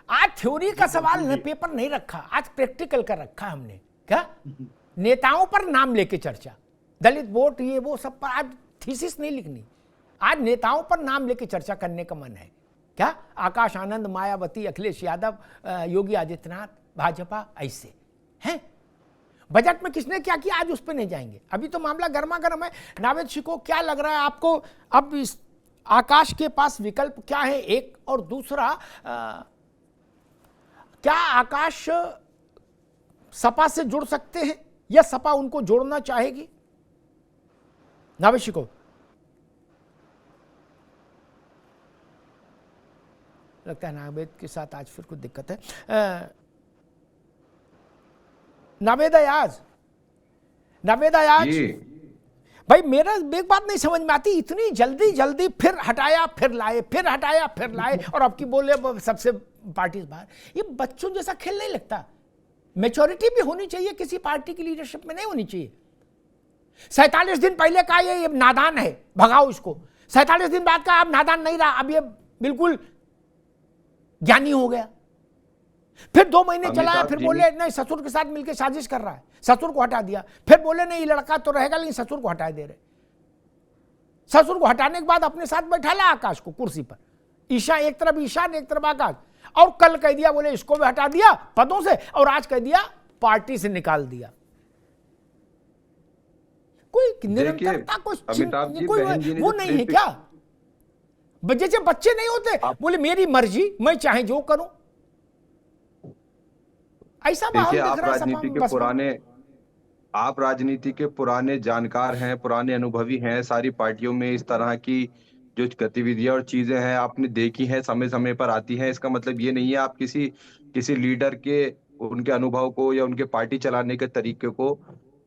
Speaker 6: आज थ्योरी का सवाल पेपर नहीं रखा, आज प्रैक्टिकल का रखा हमने। क्या नेताओं पर नाम लेके चर्चा, दलित वोट ये वो सब पर आज थीसिस नहीं लिखनी, आज नेताओं पर नाम लेके चर्चा करने का मन है। क्या आकाश आनंद, मायावती, अखिलेश यादव, योगी आदित्यनाथ, भाजपा, ऐसे हैं। बजट में किसने क्या किया आज उस पर नहीं जाएंगे, अभी तो मामला गर्मा गर्म है। नावेद जी को क्या लग रहा है आपको, अब इस आकाश के पास विकल्प क्या है, एक, और दूसरा क्या आकाश सपा से जुड़ सकते हैं या सपा उनको जोड़ना चाहेगी? नावेद जी को लगता है नावेद के साथ आज फिर कुछ दिक्कत है। नावेद अयाज भाई, मेरा एक बात नहीं समझ में आती, इतनी जल्दी फिर हटाया फिर लाए, फिर हटाया फिर लाए, और अब की बोले सबसे पार्टी बाहर। ये बच्चों जैसा खेल नहीं लगता। मैच्योरिटी भी होनी चाहिए किसी पार्टी की लीडरशिप में, नहीं होनी चाहिए। 47 दिन पहले का ये नादान है, भगाओ इसको। 47 दिन बाद का अब नादान नहीं रहा, अब ये बिल्कुल ज्ञानी हो गया। फिर 2 महीने चलाया, फिर बोले नहीं ससुर के साथ मिलकर साजिश कर रहा है, ससुर को हटा दिया। फिर बोले नहीं लड़का तो रहेगा लेकिन ससुर को हटा दे रहे। ससुर को हटाने के बाद अपने साथ बैठा ला आकाश को कुर्सी पर, ईशा एक तरफ ईशान एक तरफ आकाश, और कल कह दिया बोले इसको भी हटा दिया पदों से, और आज कह दिया पार्टी से निकाल दिया। कोई निरंतरता, कोई वो नहीं है क्या? जैसे बच्चे नहीं होते, बोले मेरी मर्जी, मैं चाहे जो करूं, ऐसा माहौल दिख रहा है।
Speaker 11: राजनीति के पुराने आप राजनीति के पुराने जानकार हैं, पुराने अनुभवी हैं। सारी पार्टियों में इस तरह की जो गतिविधियां और चीजें हैं आपने देखी हैं, समय समय पर आती हैं। इसका मतलब ये नहीं है आप किसी किसी लीडर के उनके अनुभव को या उनके पार्टी चलाने के तरीके को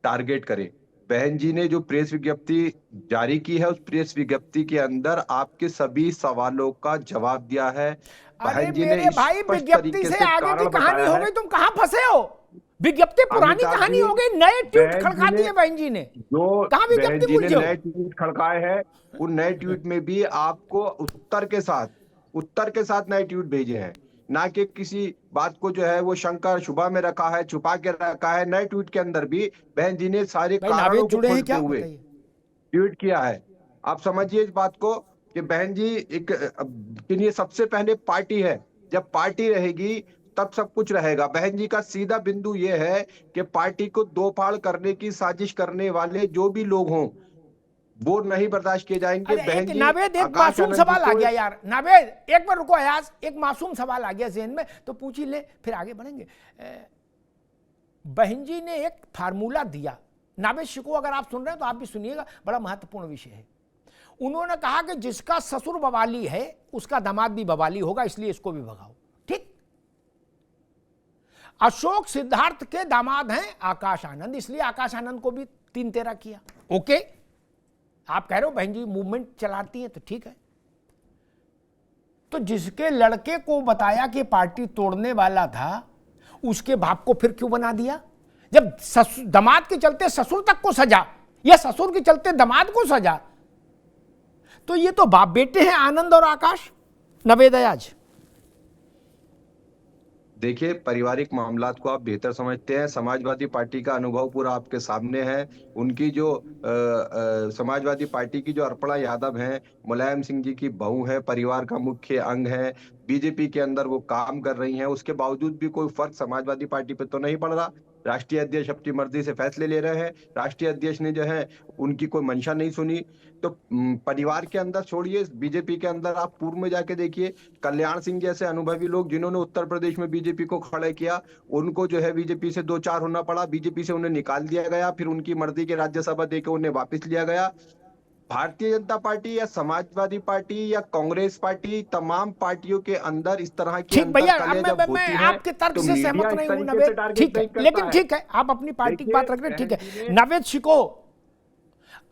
Speaker 11: टारगेट करें। बहन जी ने जो प्रेस विज्ञप्ति जारी की है, उस प्रेस विज्ञप्ति के अंदर आपके सभी सवालों का जवाब दिया है।
Speaker 6: अरे
Speaker 11: बहन जी ने
Speaker 6: मेरे भाई,
Speaker 11: स्पष्ट
Speaker 6: विज्ञप्ति
Speaker 11: तरीके
Speaker 6: से
Speaker 11: से
Speaker 6: आगे
Speaker 11: कारण
Speaker 6: की कहानी
Speaker 11: बताया
Speaker 6: हो
Speaker 11: है।
Speaker 6: गई, तुम कहां फंसे हो? विज्ञप्ति पुरानी
Speaker 11: अमिताभ
Speaker 6: कहानी
Speaker 11: जी,
Speaker 6: हो गई, नए ट्वीट
Speaker 11: बहन
Speaker 6: खड़का
Speaker 11: जी
Speaker 6: दिए
Speaker 11: ने
Speaker 6: बहन जी ने।
Speaker 11: जो
Speaker 6: कहां
Speaker 11: बहन
Speaker 6: विज्ञप्ति
Speaker 11: जी ने
Speaker 6: पूछो?
Speaker 11: नए ट्वीट खड़काए हैं, उन नए ट्वीट में भी आपको उत्तर के साथ नए ट्वीट भेजे हैं, ना कि किसी बात को जो है वो शंका शुभा में रखा है, छुपा के रखा है। नए ट्वीट के अंदर भी बहन जी ने सारे
Speaker 6: भाई
Speaker 11: कारणों
Speaker 6: नावेद
Speaker 11: को
Speaker 6: जुड़े हैं
Speaker 11: खोलते
Speaker 6: क्या,
Speaker 11: हुए
Speaker 6: बताइए।
Speaker 11: ट्वीट किया है। आप समझिए इस बात को कि बहन जी ये सबसे पहले पार्टी है। जब पार्टी रहेगी तब सब कुछ रहेगा। बहन जी का सीधा बिंदु ये है कि पार्टी को दो फाड़ करने की साजिश करने वाले जो भी लोग हों वो नहीं बर्दाश्त किए जाएंगे।
Speaker 6: अरे
Speaker 11: बहन
Speaker 6: एक
Speaker 11: जी
Speaker 6: नावेद, एक
Speaker 11: आकाश
Speaker 6: मासूम
Speaker 11: आनंद
Speaker 6: सवाल
Speaker 11: जी
Speaker 6: आ
Speaker 11: को
Speaker 6: गया यार। नावेद एक बार रुको, अयाज, एक मासूम सवाल आ गया जहन में, तो पूछ ही ले, फिर आगे बढ़ेंगे। बहन जी ने एक फार्मूला दिया, नावेद शिको अगर आप सुन रहे हैं तो आप भी सुनिएगा, बड़ा महत्वपूर्ण विषय है। उन्होंने कहा कि जिसका ससुर बवाली है उसका दामाद भी बवाली होगा, इसलिए इसको भी भगाओ। ठीक, अशोक सिद्धार्थ के दामाद हैं आकाश आनंद, इसलिए आकाश आनंद को भी 3-13 किया। ओके, आप कह रहे हो बहन जी मूवमेंट चलाती हैं तो ठीक है। तो जिसके लड़के को बताया कि पार्टी तोड़ने वाला था, उसके बाप को फिर क्यों बना दिया? जब दामाद के चलते ससुर तक को सजा या ससुर के चलते दामाद को सजा, तो ये तो बाप बेटे हैं आनंद और आकाश। नवेद अयाज,
Speaker 11: देखिए, पारिवारिक मामलात को आप बेहतर समझते हैं। समाजवादी पार्टी का अनुभव पूरा आपके सामने है। उनकी जो समाजवादी पार्टी की जो अर्पणा यादव हैं, मुलायम सिंह जी की बहू है, परिवार का मुख्य अंग है, बीजेपी के अंदर वो काम कर रही हैं। उसके बावजूद भी कोई फर्क समाजवादी पार्टी पे तो नहीं पड़ रहा। राष्ट्रीय अध्यक्ष अपनी मर्जी से फैसले ले रहे हैं। राष्ट्रीय अध्यक्ष ने जो है उनकी कोई मंशा नहीं सुनी। तो परिवार के अंदर छोड़िए, बीजेपी के अंदर आप पूर्व में जाके देखिए, कल्याण सिंह जैसे अनुभवी लोग जिन्होंने उत्तर प्रदेश में बीजेपी को खड़ा किया, उनको जो है बीजेपी से 2-4 होना पड़ा। बीजेपी से उन्हें निकाल दिया गया, फिर उनकी मर्जी के राज्यसभा देके उन्हें वापस लिया गया। भारतीय जनता पार्टी या समाजवादी पार्टी या कांग्रेस पार्टी, तमाम पार्टियों के अंदर इस तरह की
Speaker 6: ठीक भैया,
Speaker 11: मैं
Speaker 6: आपके तर्क से सहमत नहीं हूं नवेद, ठीक है, लेकिन ठीक है, आप अपनी पार्टी की बात रख रहे हैं, ठीक है। नवेद शिको,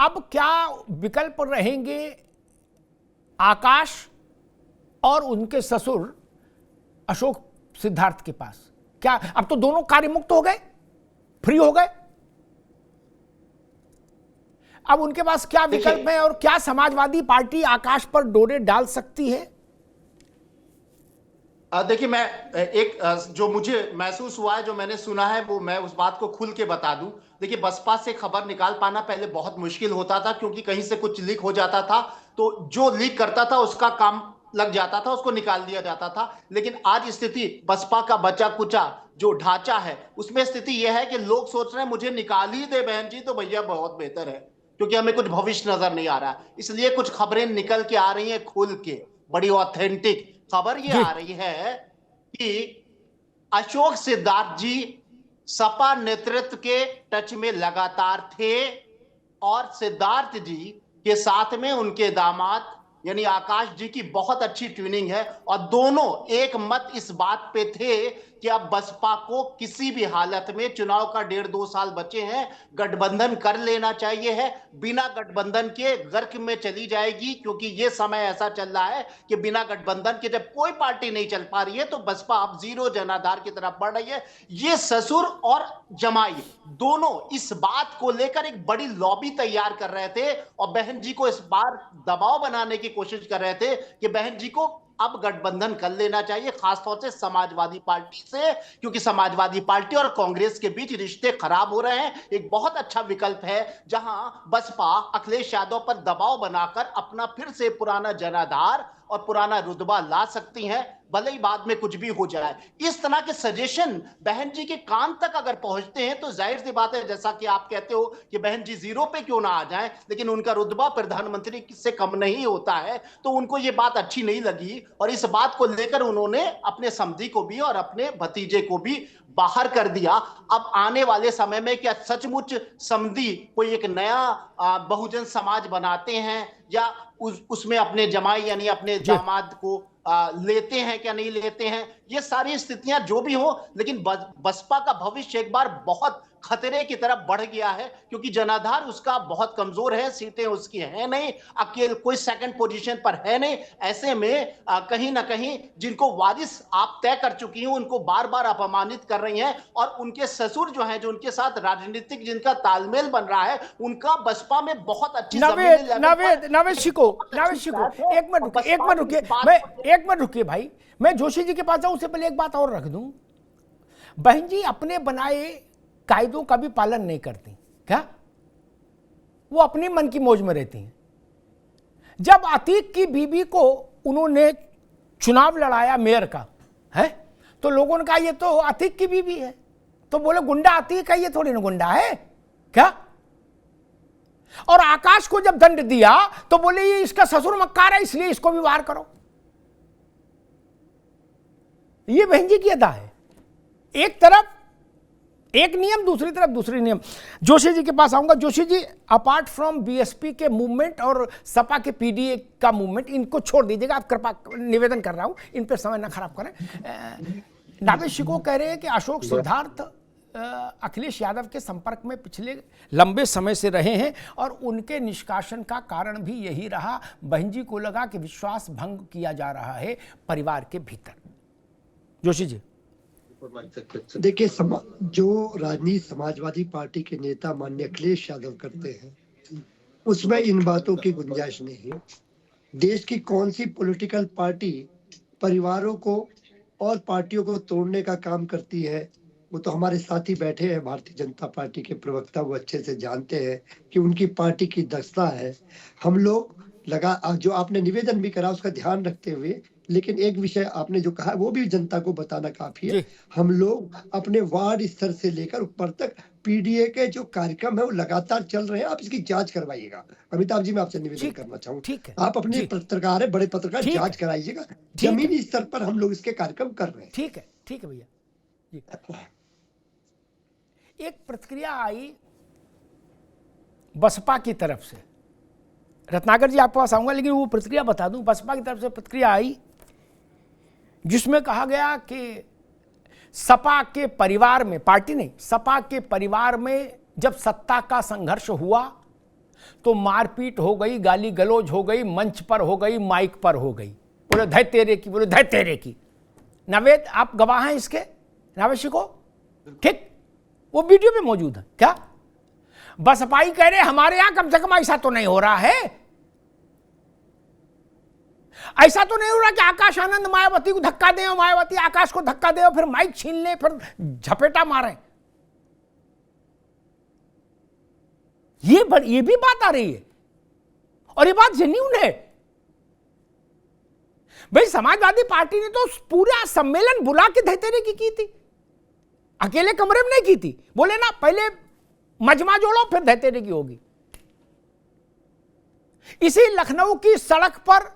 Speaker 6: अब क्या विकल्प रहेंगे आकाश और उनके ससुर अशोक सिद्धार्थ के पास? क्या अब तो दोनों कार्य मुक्त हो गए, फ्री हो गए? अब उनके पास क्या विकल्प है और क्या समाजवादी पार्टी आकाश पर डोरे डाल सकती है?
Speaker 14: देखिए, मैं एक जो मुझे महसूस हुआ है, जो मैंने सुना है, वो मैं उस बात को खुल के बता दूं। देखिए, बसपा से खबर निकाल पाना पहले बहुत मुश्किल होता था, क्योंकि कहीं से कुछ लीक हो जाता था तो जो लीक करता था उसका काम लग जाता था, उसको निकाल दिया जाता था। लेकिन आज स्थिति बसपा का बचा कुचा जो ढांचा है, उसमें स्थिति यह है कि लोग सोच रहे हैं मुझे निकाल ही दे बहन जी तो भैया बहुत बेहतर है, क्योंकि हमें कुछ भविष्य नजर नहीं आ रहा। इसलिए कुछ खबरें निकल के आ रही हैं खुल के, बड़ी ऑथेंटिक खबर ये आ रही है कि अशोक सिद्धार्थ जी सपा नेतृत्व के टच में लगातार थे और सिद्धार्थ जी के साथ में उनके दामाद यानी आकाश जी की बहुत अच्छी ट्यूनिंग है और दोनों एक मत इस बात पे थे कि अब बसपा को किसी भी हालत में, चुनाव का 1.5-2 साल बचे हैं, गठबंधन कर लेना चाहिए है। बिना गठबंधन के गर्क में चली जाएगी, क्योंकि ये समय ऐसा चल रहा है कि बिना गठबंधन के जब कोई पार्टी नहीं चल पा रही है तो बसपा अब जीरो जनाधार की तरफ बढ़ रही है। ये ससुर और जमाई दोनों इस बात को लेकर एक बड़ी लॉबी तैयार कर रहे थे और बहन जी को इस बार दबाव बनाने की कोशिश कर रहे थे कि बहन जी को अब गठबंधन कर लेना चाहिए, खासतौर से समाजवादी पार्टी से, क्योंकि समाजवादी पार्टी और कांग्रेस के बीच रिश्ते खराब हो रहे हैं। एक बहुत अच्छा विकल्प है जहां बसपा अखिलेश यादव पर दबाव बनाकर अपना फिर से पुराना जनाधार और पुराना रुतबा ला सकती हैं, भले ही बाद में कुछ भी हो जाए। इस तरह के सजेशन बहन जी के कान तक अगर पहुंचते हैं तो जाहिर सी बात है, जैसा कि आप कहते हो कि बहन जी जीरो पे क्यों ना आ जाएं, लेकिन उनका रुतबा प्रधानमंत्री से कम नहीं होता है, तो उनको ये बात अच्छी नहीं लगी और इस बात को लेकर उन्होंने अपने समधी को भी और अपने भतीजे को भी बाहर कर दिया। अब आने वाले समय में क्या सचमुच समधी कोई एक नया बहुजन समाज बनाते हैं या उसमें अपने जमाई यानी अपने दामाद को लेते हैं क्या नहीं लेते हैं, ये सारी स्थितियां जो भी हो, लेकिन बसपा का भविष्य एक बार बहुत खतरे की तरफ बढ़ गया है, क्योंकि जनाधार उसका बहुत कमजोर है, सीटें उसकी है नहीं, अकेले कोई सेकंड पोजीशन पर है नहीं। ऐसे में कहीं ना कहीं जिनको वारिस आप तय कर चुकी हैं उनको बार बार अपमानित कर रही हैं, और उनके ससुर जो हैं, जो उनके साथ राजनीतिक जिनका तालमेल बन रहा है, उनका बसपा में बहुत अच्छी
Speaker 6: नवेद शिको एक मिनट रुकिए भाई, मैं जोशी जी के पास जाऊं उससे पहले एक बात और रख दूं। बहन जी अपने बनाए कायदों का भी पालन नहीं करती क्या? वो अपने मन की मौज में रहती हैं। जब अतीक की बीबी को उन्होंने चुनाव लड़ाया मेयर का है, तो लोगों ने कहा ये तो अतीक की बीबी है, तो बोले गुंडा अतीक है, ये थोड़ी ना गुंडा है क्या? और आकाश को जब दंड दिया तो बोले ये इसका ससुर मक्कार है, इसलिए इसको भी बाहर करो। ये बहन जी की अदा है, एक तरफ एक नियम, दूसरी तरफ दूसरी नियम। जोशी जी के पास आऊंगा। Joshi ji, apart from BSP के मूवमेंट और सपा के पीडीए का मूवमेंट, इनको छोड़ दीजिएगा, आप कृपा निवेदन कर रहा हूं, इन पर समय ना खराब करें। नावेद शिको कह रहे हैं कि अशोक सिद्धार्थ अखिलेश यादव के संपर्क में पिछले लंबे समय से रहे हैं और उनके निष्कासन का कारण भी यही रहा। बहन जी को लगा कि विश्वास भंग किया जा रहा है परिवार के भीतर। जोशी जी,
Speaker 15: देखिए, जो राजनीति समाजवादी पार्टी के नेता माननीय अखिलेश यादव करते हैं उसमें इन बातों की गुंजाइश नहीं है। देश की कौन सी पॉलिटिकल पार्टी परिवारों को और पार्टियों को तोड़ने का काम करती है? वो तो हमारे साथी बैठे हैं भारतीय जनता पार्टी के प्रवक्ता, वो अच्छे से जानते हैं कि उनकी पार्टी की दक्षता है। हम लोग जो आपने निवेदन भी करा उसका ध्यान रखते हुए, लेकिन एक विषय आपने जो कहा वो भी जनता को बताना काफी है। हम लोग अपने वार्ड स्तर से लेकर ऊपर तक पीडीए के जो कार्यक्रम है वो लगातार चल रहे हैं, आप इसकी जांच करवाइएगा। अमिताभ जी, मैं आपसे निवेदन करना चाहूंगा, आप अपने पत्रकार है, बड़े पत्रकार, जांच कराइएगा। जमीनी स्तर पर हम लोग इसके कार्यक्रम कर रहे हैं।
Speaker 6: ठीक है भैया। एक प्रतिक्रिया आई बसपा की तरफ से, रत्नाकर जी आपके पास आऊंगा, लेकिन वो प्रतिक्रिया बता दूं। बसपा की तरफ से प्रतिक्रिया आई जिसमें कहा गया कि सपा के परिवार में, पार्टी नहीं, सपा के परिवार में जब सत्ता का संघर्ष हुआ तो मारपीट हो गई, गाली गलौज हो गई, मंच पर हो गई, माइक पर हो गई, बोले धै तेरे की, बोले धै तेरे की। नवेद, आप गवाह हैं इसके, नावेद शिको, ठीक, वो वीडियो में मौजूद है क्या? बसपाई कह रहे हमारे यहां कम से कम ऐसा तो नहीं हो रहा है, ऐसा तो नहीं हो रहा कि आकाश आनंद मायावती को धक्का दे, मायावती आकाश को धक्का दे, फिर माइक छीन ले, फिर झपेटा मारे। ये भी बात आ रही है और ये बात जेन्युइन है। भाई, समाजवादी पार्टी ने तो पूरा सम्मेलन बुला के धैतेरे की थी, अकेले कमरे में नहीं की थी। बोले ना, पहले मजमा जोड़ो फिर धैतेरे की होगी। इसी लखनऊ की सड़क पर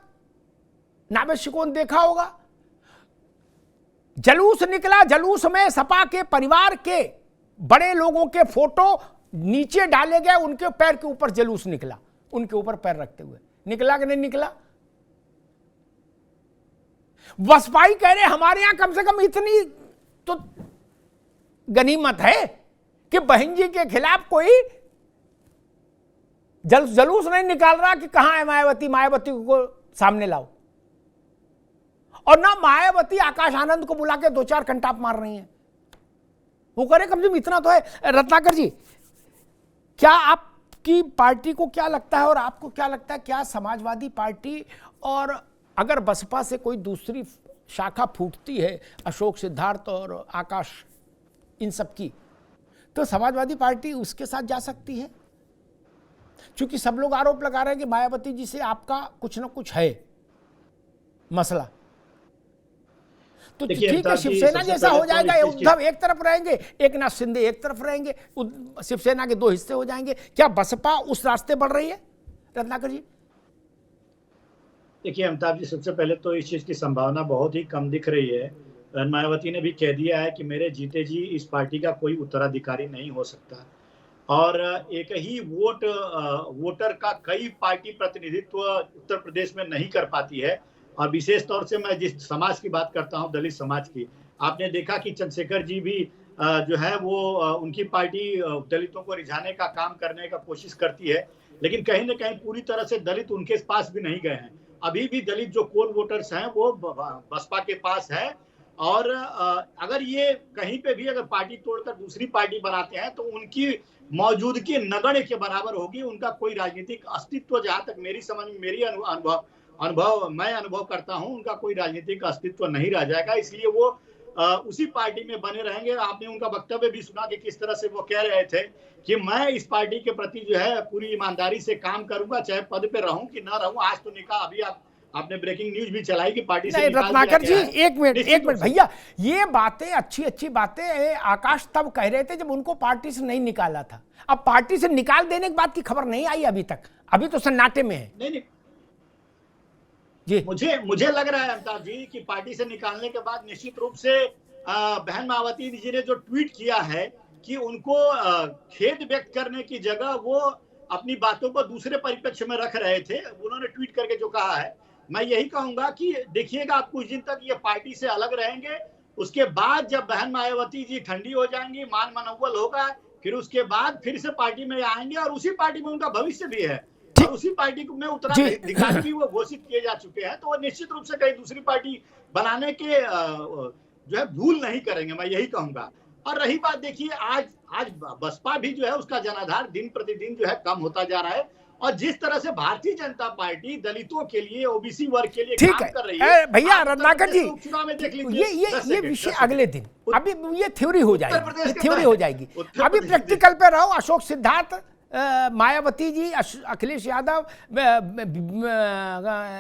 Speaker 6: नावेद शिको ने देखा होगा, जलूस निकला, जलूस में सपा के परिवार के बड़े लोगों के फोटो नीचे डाले गए, उनके पैर के ऊपर जलूस निकला, उनके ऊपर पैर रखते हुए। निकला कि नहीं निकला? बसपाई कह रहे हमारे यहां कम से कम इतनी तो गनीमत है कि बहन जी के खिलाफ कोई जलूस नहीं निकाल रहा कि कहां है मायावती, मायावती को सामने लाओ। और ना मायावती आकाश आनंद को बुला के 2-4 कंटाप मार रही हैं। वो करे कम से कम इतना तो है। रत्नाकर जी, क्या आपकी पार्टी को क्या लगता है और आपको क्या लगता है, क्या समाजवादी पार्टी और अगर बसपा से कोई दूसरी शाखा फूटती है, अशोक सिद्धार्थ और आकाश इन सब की, तो समाजवादी पार्टी उसके साथ जा सकती है? क्योंकि सब लोग आरोप लगा रहे हैं कि मायावती जी से आपका कुछ ना कुछ है। मसला। तो
Speaker 13: देखिए,
Speaker 6: ठीक है,
Speaker 13: अमिताभ जी,
Speaker 6: शिवसेना
Speaker 13: सबसे
Speaker 6: जैसा
Speaker 13: पहले
Speaker 6: हो
Speaker 13: तो
Speaker 6: जाएगा,
Speaker 13: इस चीज की-
Speaker 6: उद्धव एक तरफ रहेंगे, एकनाथ शिंदे एक तरफ रहेंगे, शिवसेना के दो हिस्से हो जाएंगे। क्या बसपा उस रास्ते बढ़ रही है रत्नाकर जी?
Speaker 13: देखिए अमिताभ जी, सबसे पहले तो इस चीज की संभावना बहुत ही कम दिख रही है। मायावती ने भी कह दिया है कि मेरे जीते जी इस पार्टी का कोई उत्तराधिकारी नहीं हो सकता, और एक ही वोटर का कई पार्टी प्रतिनिधित्व उत्तर प्रदेश में नहीं कर पाती है। और विशेष तौर से मैं जिस समाज की बात करता हूं, दलित समाज की, आपने देखा कि चंद्रशेखर जी भी जो है वो उनकी पार्टी दलितों को रिझाने का काम करने का कोशिश करती है, लेकिन कहीं ना कहीं पूरी तरह से दलित उनके पास भी नहीं गए हैं। अभी भी दलित जो कोर वोटर्स हैं वो बसपा के पास है, और अगर ये कहीं पे भी अगर पार्टी तोड़कर दूसरी पार्टी बनाते हैं तो उनकी मौजूदगी नगण्य के बराबर होगी। उनका कोई राजनीतिक अस्तित्व, जहां तक मेरी समझ में, मेरी मैं अनुभव करता हूं, उनका कोई राजनीतिक अस्तित्व नहीं रह जाएगा। इसलिए वो उसी पार्टी में बने रहेंगे। आपने उनका वक्तव्य भी सुना कि किस तरह से वो कह रहे थे कि मैं इस पार्टी के प्रति जो है पूरी ईमानदारी से काम करूंगा, चाहे पद पे रहूं कि ना रहूं। आज तो निकाह, अभी आपने ब्रेकिंग न्यूज भी चलाई कि पार्टी से निकाल दिया
Speaker 6: रत्नाकर जी,
Speaker 13: गया है।
Speaker 6: एक मिनट भैया, ये बातें अच्छी बातें आकाश तब कह रहे थे जब उनको पार्टी से नहीं निकाला था। अब पार्टी से निकाल देने के बाद की खबर नहीं आई अभी तक, अभी तो सन्नाटे में है।
Speaker 13: नहीं
Speaker 6: जी,
Speaker 13: मुझे लग रहा है अमिताभ जी कि पार्टी से निकालने के बाद निश्चित रूप से बहन मायावती जी ने जो ट्वीट किया है कि उनको खेद व्यक्त करने की जगह वो अपनी बातों को दूसरे परिप्रेक्ष्य में रख रहे थे। उन्होंने ट्वीट करके जो कहा है, मैं यही कहूंगा कि देखिएगा आप कुछ दिन तक ये पार्टी से अलग रहेंगे, उसके बाद जब बहन मायावती जी ठंडी हो जाएंगी, मान मनोबल होगा, फिर उसके बाद फिर से पार्टी में आएंगे, और उसी पार्टी में उनका भविष्य भी है, और उसी पार्टी में उत्तराधिकारी भी वो घोषित किए जा चुके हैं। तो वो निश्चित रूप से कहीं दूसरी पार्टी बनाने के जो है भूल नहीं करेंगे, मैं यही कहूंगा। और रही बात, देखिए आज बसपा भी जो है उसका जनाधार दिन प्रतिदिन जो है कम होता जा रहा है, और जिस तरह से भारतीय जनता पार्टी दलितों के लिए, ओबीसी वर्ग के लिए काम कर रही है
Speaker 6: भैया रत्नाकर जी,
Speaker 13: चुनाव में देख लीजिए,
Speaker 6: ये विषय अगले दिन, अभी ये थ्योरी हो जाएगी, अभी प्रैक्टिकल पे रहो। अशोक सिद्धार्थ, मायावती जी, अखिलेश यादव,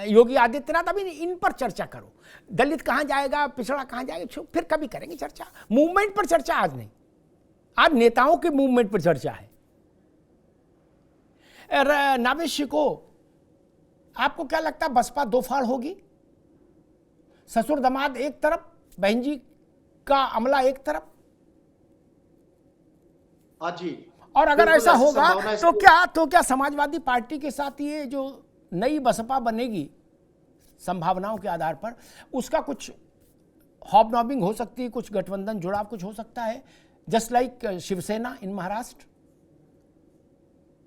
Speaker 6: योगी आदित्यनाथ, अभी इन पर चर्चा करो। दलित कहाँ जाएगा, पिछड़ा कहाँ जाएगा, फिर कभी करेंगे चर्चा। मूवमेंट पर चर्चा आज नहीं, आज नेताओं के मूवमेंट पर चर्चा है। नावेश को आपको क्या लगता है, बसपा दो फाड़ होगी? ससुर दामाद एक तरफ, बहन जी का अमला एक तरफ।
Speaker 14: जी,
Speaker 6: और अगर ऐसा होगा तो क्या समाजवादी पार्टी के साथ ये जो नई बसपा बनेगी संभावनाओं के आधार पर, उसका कुछ हॉबनॉबिंग हो सकती है, कुछ गठबंधन जुड़ाव कुछ हो सकता है, जस्ट लाइक शिवसेना इन महाराष्ट्र?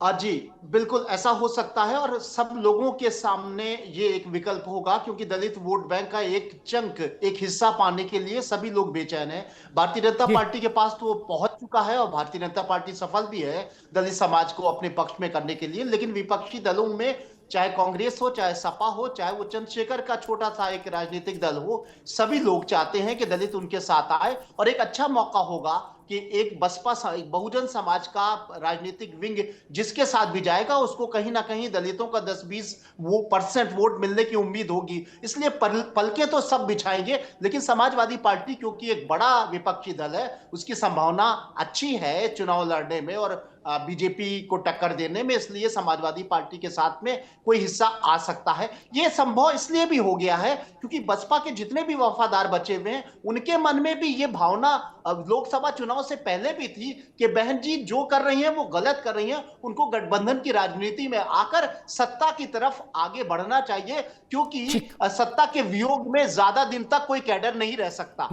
Speaker 14: जी बिल्कुल ऐसा हो सकता है, और सब लोगों के सामने ये एक विकल्प होगा, क्योंकि दलित वोट बैंक का एक चंक, एक हिस्सा पाने के लिए सभी लोग बेचैन हैं। भारतीय जनता पार्टी के पास तो वो पहुंच चुका है, और भारतीय जनता पार्टी सफल भी है दलित समाज को अपने पक्ष में करने के लिए। लेकिन विपक्षी दलों में, चाहे कांग्रेस हो, चाहे सपा हो, चाहे वो चंद्रशेखर का छोटा सा एक राजनीतिक दल हो, सभी लोग चाहते हैं कि दलित उनके साथ आए। और एक अच्छा मौका होगा कि एक बसपा, एक बहुजन समाज का राजनीतिक विंग जिसके साथ भी जाएगा, उसको कहीं ना कहीं दलितों का 10-20% वोट मिलने की उम्मीद होगी। इसलिए पलके तो सब बिछाएंगे, लेकिन समाजवादी पार्टी क्योंकि एक बड़ा विपक्षी दल है, उसकी संभावना अच्छी है चुनाव लड़ने में और बीजेपी को टक्कर देने में। इसलिए समाजवादी पार्टी के साथ में कोई हिस्सा आ सकता है। यह संभव इसलिए भी हो गया है क्योंकि बसपा के जितने भी वफादार बचे हुए हैं, उनके मन में भी ये भावना लोकसभा चुनाव से पहले भी थी कि बहन जी जो कर रही हैं वो गलत कर रही हैं, उनको गठबंधन की राजनीति में आकर सत्ता की तरफ आगे बढ़ना चाहिए, क्योंकि सत्ता के वियोग में ज्यादा दिन तक कोई कैडर नहीं रह सकता।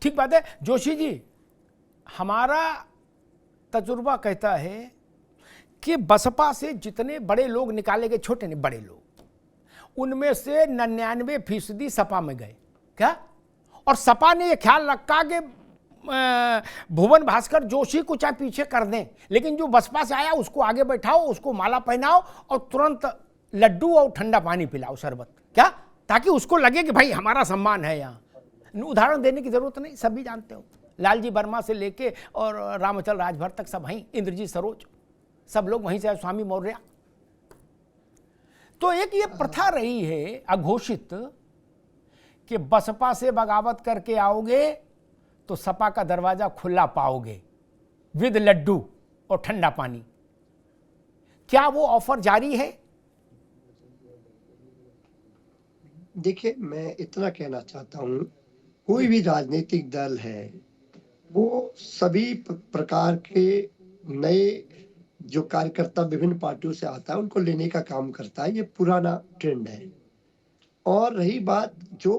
Speaker 6: ठीक बात है जोशी जी। हमारा तजुर्बा कहता है कि बसपा से जितने बड़े लोग निकाले गए, छोटे नहीं बड़े लोग, उनमें से 99% सपा में गए। क्या? और सपा ने यह ख्याल रखा कि भुवन भास्कर जोशी को चाहे पीछे कर दें, लेकिन जो बसपा से आया उसको आगे बैठाओ, उसको माला पहनाओ और तुरंत लड्डू और ठंडा पानी पिलाओ, शरबत, क्या, ताकि उसको लगे कि भाई हमारा सम्मान है। यहाँ उदाहरण देने की जरूरत नहीं, सभी जानते हो। लालजी वर्मा से लेके और रामचल राजभर तक सब वहीं, इंद्रजीत सरोज, सब लोग वहीं से, स्वामी मौर्य। तो एक ये प्रथा रही है अघोषित कि बसपा से बगावत करके आओगे तो सपा का दरवाजा खुला पाओगे विद लड्डू और ठंडा पानी। क्या वो ऑफर जारी है?
Speaker 15: देखिए, मैं इतना कहना चाहता हूं, कोई भी राजनीतिक दल है वो सभी प्रकार के नए जो कार्यकर्ता विभिन्न पार्टियों से आता है उनको लेने का काम करता है। ये पुराना ट्रेंड है। और रही बात जो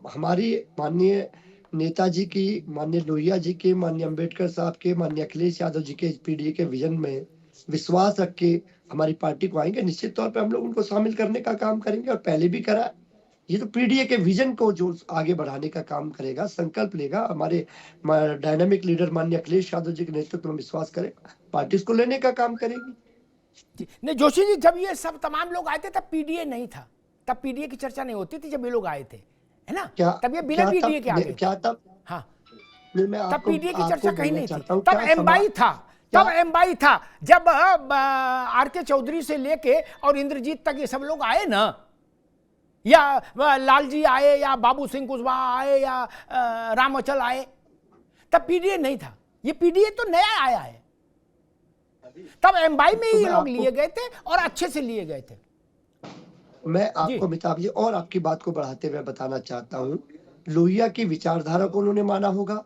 Speaker 15: हमारी माननीय नेताजी की, माननीय लोहिया जी के, माननीय अंबेडकर साहब के, माननीय अखिलेश यादव जी के पीडीए के विजन में विश्वास रख के हमारी पार्टी को आएंगे, निश्चित तौर पे हम लोग उनको शामिल करने का काम करेंगे और पहले भी करा। ये तो पीडीए के विजन को जो आगे बढ़ाने का काम करेगा, संकल्प लेगा, हमारे डायनामिक लीडर माननीय अखिलेश यादव जी के नेतृत्व में विश्वास करेगा, पार्टी इसको लेने का काम करेगी।
Speaker 6: नहीं जोशी जी, जब ये सब तमाम लोग आए थे तब पीडीए नहीं था, तब पीडीए की चर्चा नहीं होती थी जब ये लोग आए थे, है ना? तब ये बिना पीडीए के आगे
Speaker 15: क्या तब?
Speaker 6: हाँ,
Speaker 15: तब
Speaker 6: पीडीए की चर्चा कहीं नहीं थी। तब एमबाई था, तब एमबाई था जब आर.के. चौधरी से लेके और इंद्रजीत तक ये सब लोग आए ना, या लालजी आए या बाबू सिंह कुशवाहा आए या राम अचल आए, तब पीडीए नहीं था। ये पीडीए तो नया आया है। तब एमबाई में ही ये लोग लिए गए थे और अच्छे से लिए गए थे।
Speaker 15: मैं आपको अमिताभ जी और आपकी बात को बढ़ाते हुए बताना चाहता हूं, लोहिया की विचारधारा को उन्होंने माना होगा,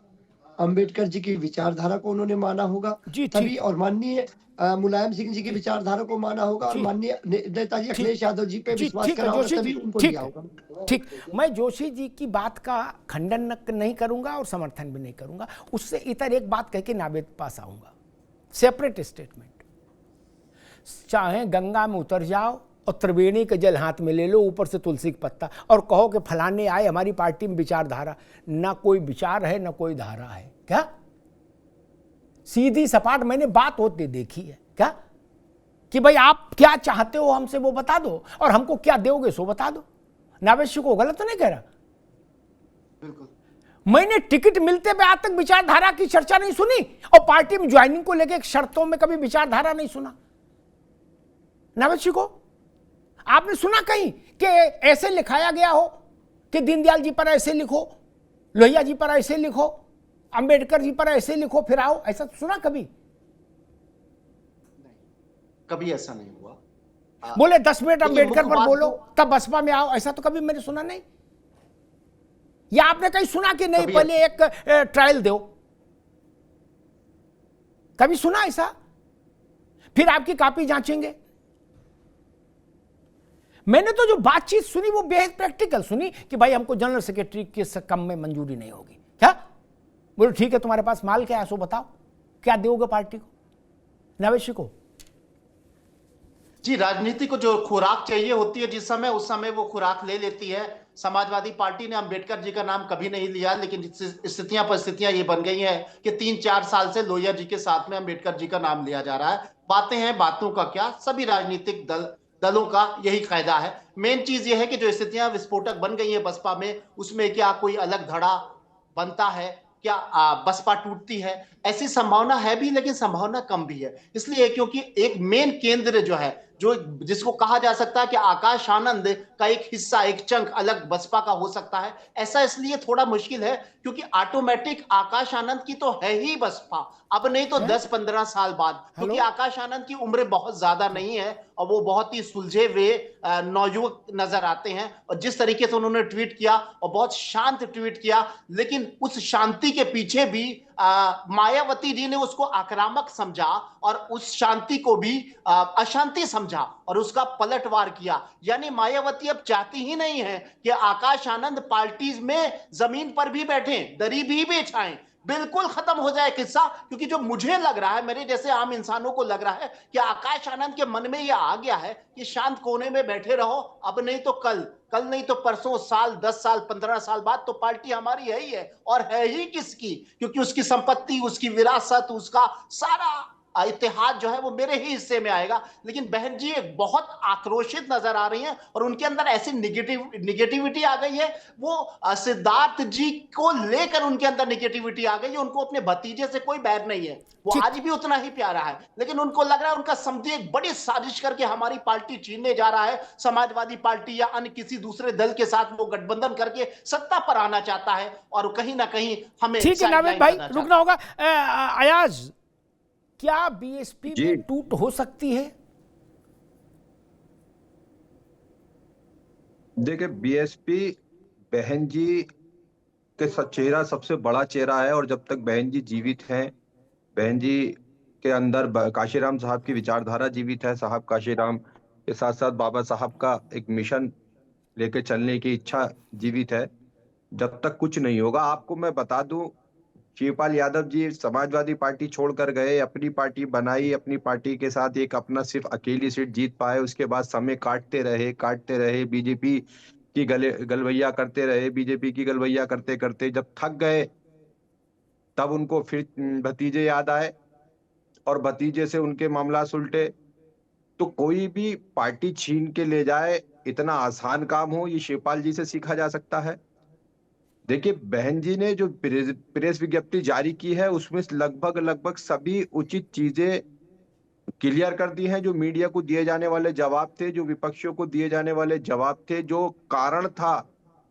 Speaker 15: अंबेडकर जी की विचारधारा को उन्होंने माना होगा तभी, और माननीय मुलायम सिंह जी की विचारधारा को माना होगा, और माननीय नेताजी अखिलेश यादव जी पे विश्वास करा होगा, तभी उनको लिया होगा।
Speaker 6: ठीक, मैं जोशी जी की बात का खंडन नहीं करूंगा और समर्थन भी नहीं करूंगा। उससे इतर एक बात कह के नावेद पास आऊंगा, सेपरेट स्टेटमेंट। चाहे गंगा में उतर जाओ और त्रिवेणी का जल हाथ में ले लो, ऊपर से तुलसी का पत्ता, और कहो कि फलाने आए हमारी पार्टी में विचारधारा, ना कोई विचार है ना कोई धारा है। क्या सीधी सपाट मैंने बात होते देखी है क्या, कि भाई आप क्या चाहते हो हमसे वो बता दो और हमको क्या दोगे सो बता दो। नावेशी को गलत तो नहीं कह रहा?
Speaker 14: बिल्कुल।
Speaker 6: मैंने टिकट मिलते हुए आज तक विचारधारा की चर्चा नहीं सुनी, और पार्टी में ज्वाइनिंग को लेकर शर्तों में कभी विचारधारा नहीं सुना। नावेशी को आपने सुना कहीं कि ऐसे लिखाया गया हो कि दीनदयाल जी पर ऐसे लिखो, लोहिया जी पर ऐसे लिखो, अंबेडकर जी पर ऐसे लिखो फिर आओ, ऐसा सुना कभी?
Speaker 14: नहीं, कभी ऐसा नहीं हुआ।
Speaker 6: बोले 10 मिनट अंबेडकर पर बोलो तब बसपा में आओ, ऐसा तो कभी मैंने सुना नहीं। या आपने कहीं सुना कि नहीं पहले एक ट्रायल दो? कभी सुना ऐसा? फिर आपकी कॉपी जांचेंगे। मैंने तो जो बातचीत सुनी वो बेहद प्रैक्टिकल सुनी कि भाई हमको जनरल सेक्रेटरी के कम में मंजूरी नहीं होगी। क्या बोलो? ठीक है, तुम्हारे पास माल क्या है सो बताओ, क्या दोगे पार्टी को, नावेशी को?
Speaker 14: जी, राजनीति को जो खुराक चाहिए होती है जिस समय, उस समय वो खुराक ले लेती है। समाजवादी पार्टी ने अंबेडकर जी का नाम कभी नहीं लिया, लेकिन स्थितियां परिस्थितियां ये बन गई हैं कि 3-4 साल से लोहिया जी के साथ में अंबेडकर जी का नाम लिया जा रहा है। बातें हैं, बातों का क्या, सभी राजनीतिक दलों का यही कायदा है। मेन चीज ये है कि जो स्थितियां विस्फोटक बन गई है बसपा में, उसमें क्या कोई अलग धड़ा बनता है, क्या बसपा टूटती है? ऐसी संभावना है भी, लेकिन संभावना कम भी है। इसलिए क्योंकि एक मेन केंद्र जो है, जो जिसको कहा जा सकता है कि आकाश आनंद का एक हिस्सा, एक चंक अलग बसपा का हो सकता है। ऐसा इसलिए थोड़ा मुश्किल है क्योंकि ऑटोमेटिक आकाश आनंद की तो है ही बसपा, अब नहीं तो 10-15 साल बाद, क्योंकि आकाश आनंद की उम्र बहुत ज्यादा नहीं है और वो बहुत ही सुलझे हुए नौयुवक नजर आते हैं। और जिस तरीके से उन्होंने ट्वीट किया, और बहुत शांत ट्वीट किया, लेकिन उस शांति के पीछे भी मायावती जी ने उसको आक्रामक समझा और उस शांति को भी अशांति समझा और उसका पलटवार किया। यानी मायावती अब चाहती ही नहीं है कि आकाश आनंद पार्टीज में जमीन पर भी बैठे, दरी भी बिछाएं, बिल्कुल खत्म हो जाए किस्सा। क्योंकि जो मुझे लग रहा है, मेरे जैसे आम इंसानों को लग रहा है कि आकाश आनंद के मन में यह आ गया है कि शांत कोने में बैठे रहो, अब नहीं तो कल नहीं तो परसों, साल 10 साल 15 साल बाद तो पार्टी हमारी है ही है। और है ही किसकी? क्योंकि उसकी संपत्ति, उसकी विरासत, उसका सारा इत्तेहाद जो है वो मेरे ही हिस्से में आएगा। लेकिन बहन जी एक बहुत आक्रोशित नजर आ रही हैं और उनके अंदर ऐसी निगेटिविटी आ गई है, वो सिद्धार्थ जी को लेकर उनके अंदर निगेटिविटी आ गई है। उनको अपने भतीजे से कोई बैर नहीं है, वो आज भी उतना ही प्यारा है, लेकिन उनको लग रहा है उनका समझे एक बड़ी साजिश करके हमारी पार्टी छीनने जा रहा है। समाजवादी पार्टी या अन्य किसी दूसरे दल के साथ वो गठबंधन करके सत्ता पर आना चाहता है और कहीं ना कहीं हमें
Speaker 6: ठीक है नावेद भाई, रुकना होगा। अयाज, क्या बीएसपी में टूट हो सकती है?
Speaker 11: देखिए, बीएसपी बहन जी के चेहरा सबसे बड़ा चेहरा है और जब तक बहन जी जीवित हैं, बहन जी के अंदर काशीराम साहब की विचारधारा जीवित है, साहब काशीराम के साथ साथ बाबा साहब का एक मिशन लेके चलने की इच्छा जीवित है, जब तक कुछ नहीं होगा। आपको मैं बता दूं, शिवपाल यादव जी समाजवादी पार्टी छोड़कर गए, अपनी पार्टी बनाई, अपनी पार्टी के साथ एक अपना सिर्फ अकेली सीट जीत पाए, उसके बाद समय काटते रहे, बीजेपी की गलवैया करते रहे, बीजेपी की गलवैया करते करते जब थक गए तब उनको फिर भतीजे याद आए और भतीजे से उनके मामला सुलटे। तो कोई भी पार्टी छीन के ले जाए इतना आसान काम हो, ये शिवपाल जी से सीखा जा सकता है। देखिए, बहन जी ने जो प्रेस विज्ञप्ति जारी की है उसमें लगभग सभी उचित चीजें क्लियर कर दी हैं। जो मीडिया को दिए जाने वाले जवाब थे, जो विपक्षियों को दिए जाने वाले जवाब थे, जो कारण था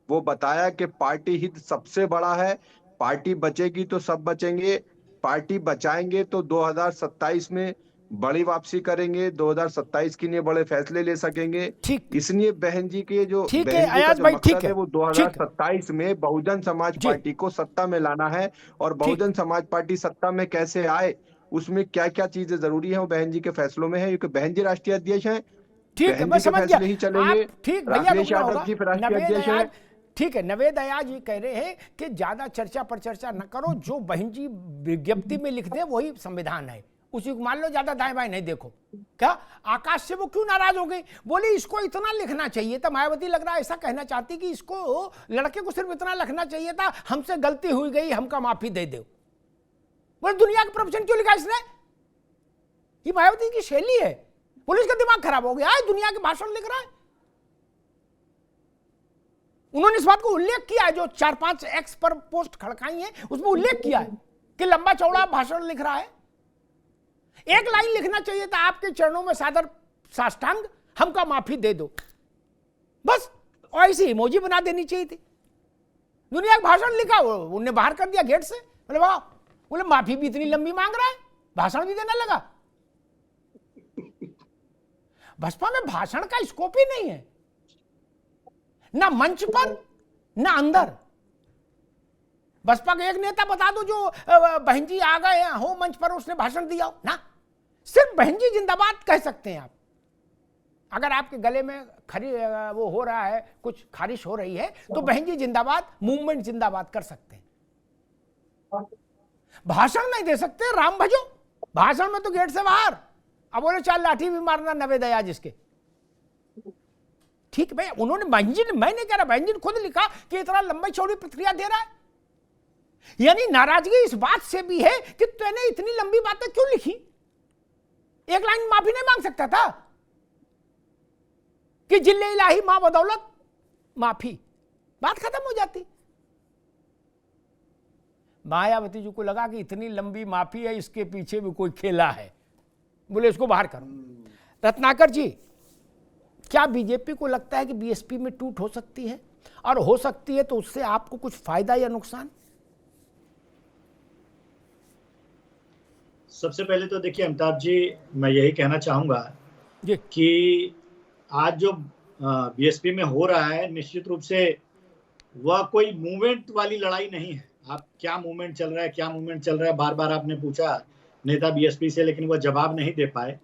Speaker 11: वो बताया कि पार्टी हित सबसे बड़ा है, पार्टी बचेगी तो सब बचेंगे, पार्टी बचाएंगे तो 2027 में बड़ी वापसी करेंगे, 2027 के लिए बड़े फैसले ले सकेंगे। इसलिए बहन जी के जो बहन जी का जो मकसद है वो 2027 में बहुजन समाज पार्टी को सत्ता में लाना है और बहुजन समाज पार्टी सत्ता में कैसे आए, उसमें क्या क्या चीजें जरूरी है वो बहन जी के फैसलों में है, क्योंकि बहन जी राष्ट्रीय अध्यक्ष हैं।
Speaker 6: ठीक है, मैं समझ गया।
Speaker 11: नहीं चलेंगे।
Speaker 6: ठीक भैया,
Speaker 11: यादव जी राष्ट्रीय अध्यक्ष है।
Speaker 6: ठीक है, नवेद अयाज जी कह रहे हैं कि ज्यादा चर्चा पर चर्चा न करो, जो बहन जी विज्ञप्ति में लिख दे वही संविधान है, उसी को मान लो, ज्यादा दाएं बाएं नहीं देखो। क्या आकाश से वो क्यों नाराज हो गई? बोले इसको इतना लिखना चाहिए था। मायावती लग रहा है ऐसा कहना चाहती कि इसको, लड़के को सिर्फ इतना लिखना चाहिए था, हमसे गलती हुई गई, हमका माफी दे दो। बोले दुनिया का प्रवचन क्यों लिखा इसने? ये मायावती की शैली है। पुलिस का दिमाग खराब हो गया है, दुनिया के भाषण लिख रहा है। उन्होंने इस बात को उल्लेख किया है, जो 4-5 एक्स पर पोस्ट खड़काई है उसमें उल्लेख किया है कि लंबा चौड़ा भाषण लिख रहा है। एक लाइन लिखना चाहिए था, आपके चरणों में सादर साष्टांग, हमका माफी दे दो, बस। और ऐसी इमोजी बना देनी चाहिए थी। दुनिया का भाषण लिखा, उन्होंने बाहर कर दिया गेट से। बोले वाह, बोले माफी भी इतनी लंबी मांग रहा है, भाषण भी देने लगा। बसपा में भाषण का स्कोप ही नहीं है, ना मंच पर ना अंदर। बसपा का एक नेता बता दो जो बहन जी आ गए हो मंच पर, उसने भाषण दिया हो ना। सिर्फ बहन जी जिंदाबाद कह सकते हैं आप। अगर आपके गले में वो हो रहा है, कुछ खारिश हो रही है, तो बहन जी जिंदाबाद, मूवमेंट जिंदाबाद कर सकते हैं। भाषण नहीं दे सकते, राम भजो। भाषण में तो गेट से बाहर। अब बोले 4 लाठी भी मारना नवेद अयाज इसके। ठीक है, उन्होंने बहन जी ने, मैं नहीं कह रहा, बहन जी ने खुद लिखा कि इतना लंबी चौड़ी प्रतिक्रिया दे रहा है। यानी नाराजगी इस बात से भी है कि तूने इतनी लंबी बातें क्यों लिखी? एक लाइन माफी नहीं मांग सकता था कि जिल्ले इलाही मां बदौलत माफी, बात खत्म हो जाती। मायावती जी को लगा कि इतनी लंबी माफी है, इसके पीछे भी कोई खेला है, बोले इसको बाहर करो। रत्नाकर जी, क्या बीजेपी को लगता है कि बीएसपी में टूट हो सकती है? और हो सकती है तो उससे आपको कुछ फायदा या नुकसान?
Speaker 13: सबसे पहले तो देखिए अमिताभ जी, मैं यही कहना चाहूंगा कि आज जो बीएसपी में हो रहा है, निश्चित रूप से वह कोई मूवमेंट वाली लड़ाई नहीं है। आप क्या मूवमेंट चल रहा है, क्या मूवमेंट चल रहा है, बार बार आपने पूछा नेता बीएसपी से, लेकिन वह जवाब नहीं दे पाए।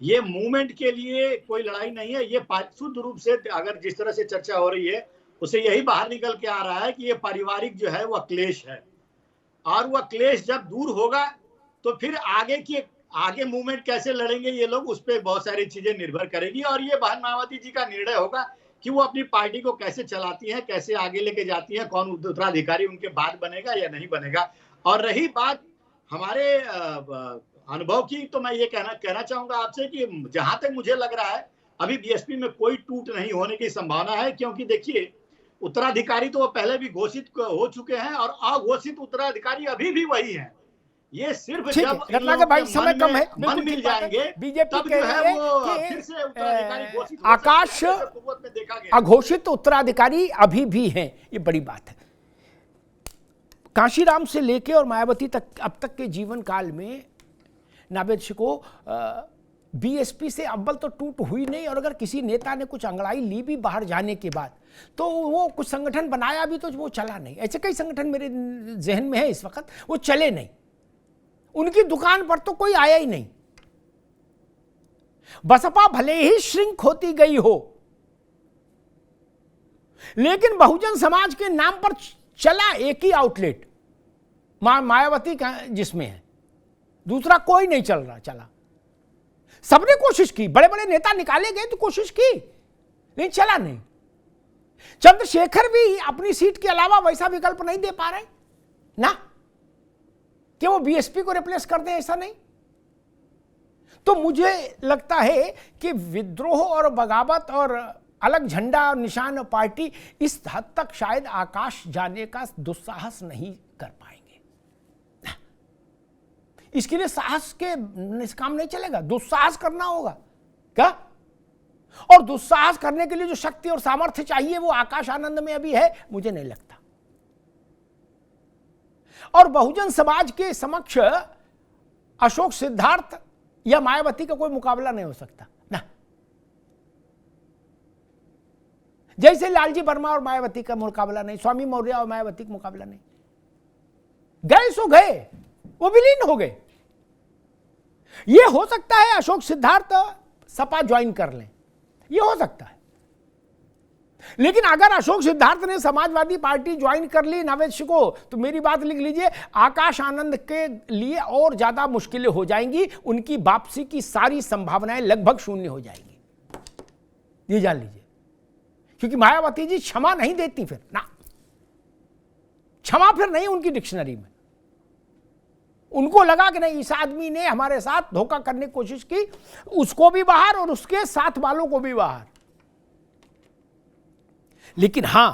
Speaker 13: ये मूवमेंट के लिए कोई लड़ाई नहीं है। ये शुद्ध रूप से, अगर जिस तरह से चर्चा हो रही है, उससे यही बाहर निकल के आ रहा है कि ये पारिवारिक जो है वह क्लेश है, और वह क्लेश जब दूर होगा तो फिर आगे मूवमेंट कैसे लड़ेंगे ये लोग, उस पर बहुत सारी चीजें निर्भर करेगी। और ये बहन मायावती जी का निर्णय होगा कि वो अपनी पार्टी को कैसे चलाती हैं, कैसे आगे लेके जाती हैं, कौन उत्तराधिकारी उनके बाद बनेगा या नहीं बनेगा। और रही बात हमारे अनुभव की तो मैं ये कहना चाहूंगा आपसे कि जहां तक मुझे लग रहा है अभी बीएसपी में कोई टूट नहीं होने की संभावना है, क्योंकि देखिए उत्तराधिकारी तो पहले भी घोषित हो चुके हैं और अघोषित उत्तराधिकारी अभी भी वही हैं। ये सिर्फ जब
Speaker 6: रत्नाकर भाई समय कम है,
Speaker 13: मन मिल जाएंगे
Speaker 6: बीजेपी
Speaker 13: तब
Speaker 6: के
Speaker 13: जो है वो फिर से उत्तराधिकारी घोषित हो
Speaker 6: आकाश
Speaker 13: सकते हैं, कुव्वत में देखा गया।
Speaker 6: अघोषित उत्तराधिकारी अभी भी हैं, ये बड़ी बात है। कांशीराम से लेके और मायावती तक अब तक के जीवन काल में नावेद को बीएसपी से अव्वल तो टूट हुई नहीं, और अगर किसी नेता ने कुछ अंगड़ाई ली भी बाहर जाने के बाद तो वो कुछ संगठन बनाया भी तो वो चला नहीं। ऐसे कई संगठन मेरे जहन में है इस वक्त, वो चले नहीं, उनकी दुकान पर तो कोई आया ही नहीं। बसपा भले ही श्रिंक होती गई हो, लेकिन बहुजन समाज के नाम पर चला एक ही आउटलेट मायावती का, जिसमें है, दूसरा कोई नहीं चल रहा चला। सबने कोशिश की, बड़े बड़े नेता निकाले गए तो कोशिश की, लेकिन चला नहीं। चंद्रशेखर भी अपनी सीट के अलावा वैसा विकल्प नहीं दे पा रहे ना कि वो बीएसपी को रिप्लेस कर दें, ऐसा नहीं। तो मुझे लगता है कि विद्रोह और बगावत और अलग झंडा और निशान और पार्टी इस हद तक शायद आकाश जाने का दुस्साहस नहीं कर पाएंगे। इसके लिए साहस के काम नहीं चलेगा, दुस्साहस करना होगा क्या? और दुस्साहस करने के लिए जो शक्ति और सामर्थ्य चाहिए वो आकाश आनंद में अभी है, मुझे नहीं लगता। और बहुजन समाज के समक्ष अशोक सिद्धार्थ या मायावती का कोई मुकाबला नहीं हो सकता ना। जैसे लालजी वर्मा और मायावती का मुकाबला नहीं, स्वामी मौर्य और मायावती का मुकाबला नहीं। गए सो गए, वो विलीन हो गए। ये हो सकता है अशोक सिद्धार्थ सपा ज्वाइन कर लें, ये हो सकता है, लेकिन अगर अशोक सिद्धार्थ ने समाजवादी पार्टी ज्वाइन कर ली नावेद को, तो मेरी बात लिख लीजिए, आकाश आनंद के लिए और ज्यादा मुश्किलें हो जाएंगी, उनकी वापसी की सारी संभावनाएं लगभग शून्य हो जाएंगी, ये जान लीजिए। क्योंकि मायावती जी क्षमा नहीं देती फिर ना, क्षमा फिर नहीं उनकी डिक्शनरी में। उनको लगा कि नहीं, इस आदमी ने हमारे साथ धोखा करने की कोशिश की, उसको भी बाहर और उसके साथ वालों को भी बाहर। लेकिन हां,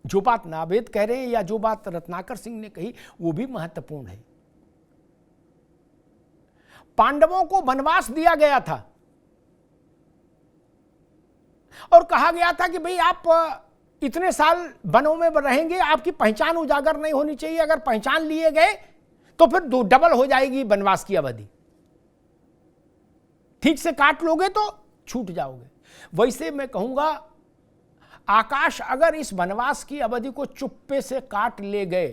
Speaker 6: जो बात नावेद कह रहे हैं या जो बात रत्नाकर सिंह ने कही वो भी महत्वपूर्ण है। पांडवों को वनवास दिया गया था और कहा गया था कि भाई आप इतने साल वनों में रहेंगे, आपकी पहचान उजागर नहीं होनी चाहिए, अगर पहचान लिए गए तो फिर डबल हो जाएगी वनवास की अवधि, ठीक से काट लोगे तो छूट जाओगे। वैसे मैं कहूंगा आकाश अगर इस वनवास की अवधि को चुप्पे से काट ले गए,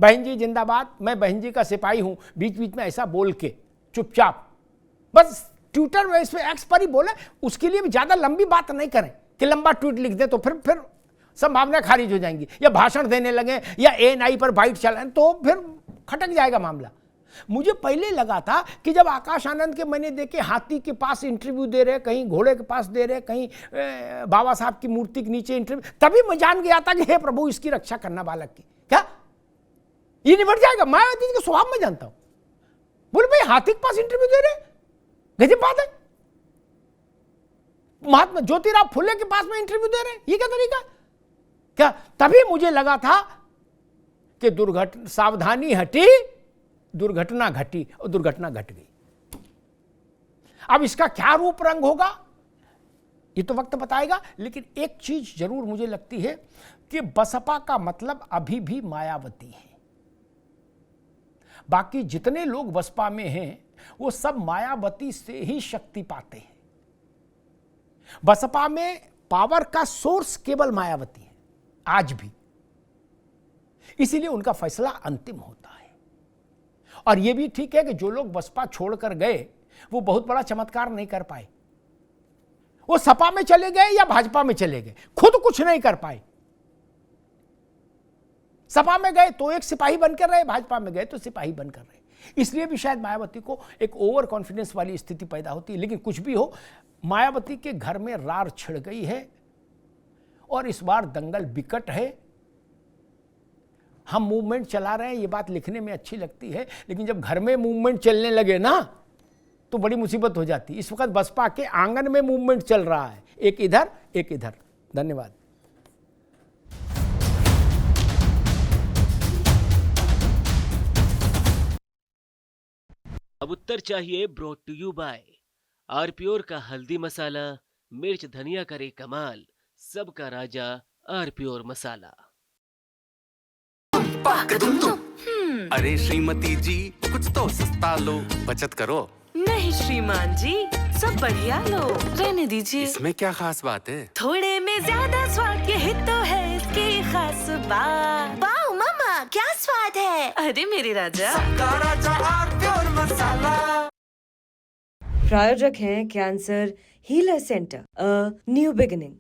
Speaker 6: बहन जी जिंदाबाद, मैं बहन जी का सिपाही हूं, बीच बीच में ऐसा बोल के चुपचाप बस ट्विटर में इस पे एक्स पर ही बोले, उसके लिए भी ज्यादा लंबी बात नहीं करें कि लंबा ट्वीट लिख दे तो फिर संभावना खारिज हो जाएंगी, या भाषण देने लगे या एएनआई पर बाइट चलाएं तो फिर खटक जाएगा मामला। मुझे पहले लगा था कि जब आकाश आनंद के मैंने देखे हाथी के पास इंटरव्यू दे रहे, कहीं घोड़े के पास दे रहे, कहीं बाबा साहब की मूर्ति के नीचे इंटरव्यू, तभी मैं जान गया था कि हे प्रभु इसकी रक्षा करना बालक की, क्या ये निबट जाएगा। मायावती के स्वभाव में जानता हूं, बोले भाई हाथी के पास इंटरव्यू दे रहे, गजब बात है। महात्मा ज्योतिराव फुले के पास में इंटरव्यू दे रहे हैं, ये क्या तरीका क्या? तभी मुझे लगा था कि दुर्घटना, सावधानी हटी दुर्घटना घटी, और दुर्घटना घट गई। अब इसका क्या रूप रंग होगा ये तो वक्त बताएगा, लेकिन एक चीज जरूर मुझे लगती है कि बसपा का मतलब अभी भी मायावती है। बाकी जितने लोग बसपा में हैं वो सब मायावती से ही शक्ति पाते हैं। बसपा में पावर का सोर्स केवल मायावती है आज भी, इसीलिए उनका फैसला अंतिम होता है। और यह भी ठीक है कि जो लोग बसपा छोड़कर गए वो बहुत बड़ा चमत्कार नहीं कर पाए, वो सपा में चले गए या भाजपा में चले गए, खुद कुछ नहीं कर पाए। सपा में गए तो एक सिपाही बनकर रहे, भाजपा में गए तो सिपाही बनकर रहे। इसलिए भी शायद मायावती को एक ओवर कॉन्फिडेंस वाली स्थिति पैदा होती है। लेकिन कुछ भी हो, मायावती के घर में रार छिड़ गई है और इस बार दंगल विकट है। हम मूवमेंट चला रहे हैं, ये बात लिखने में अच्छी लगती है, लेकिन जब घर में मूवमेंट चलने लगे ना तो बड़ी मुसीबत हो जाती है। इस वक्त बसपा के आंगन में मूवमेंट चल रहा है, एक इधर एक इधर। धन्यवाद।
Speaker 1: अब उत्तर चाहिए ब्रॉट टू यू बाय आरपीओर का हल्दी मसाला, मिर्च धनिया करे कमाल, सबका राजा आरपीओर मसाला।
Speaker 2: अरे श्रीमती जी कुछ तो सस्ता लो, बचत करो।
Speaker 3: नहीं श्रीमान जी, सब बढ़िया लो, रहने दीजिए।
Speaker 2: इसमें क्या खास बात है?
Speaker 3: थोड़े में ज्यादा स्वाद, यही तो है इसकी खास बात।
Speaker 4: वाओ मामा, क्या स्वाद है।
Speaker 3: अरे मेरे राजा,
Speaker 5: प्रायोजक हैं cancer healer centre, a new beginning.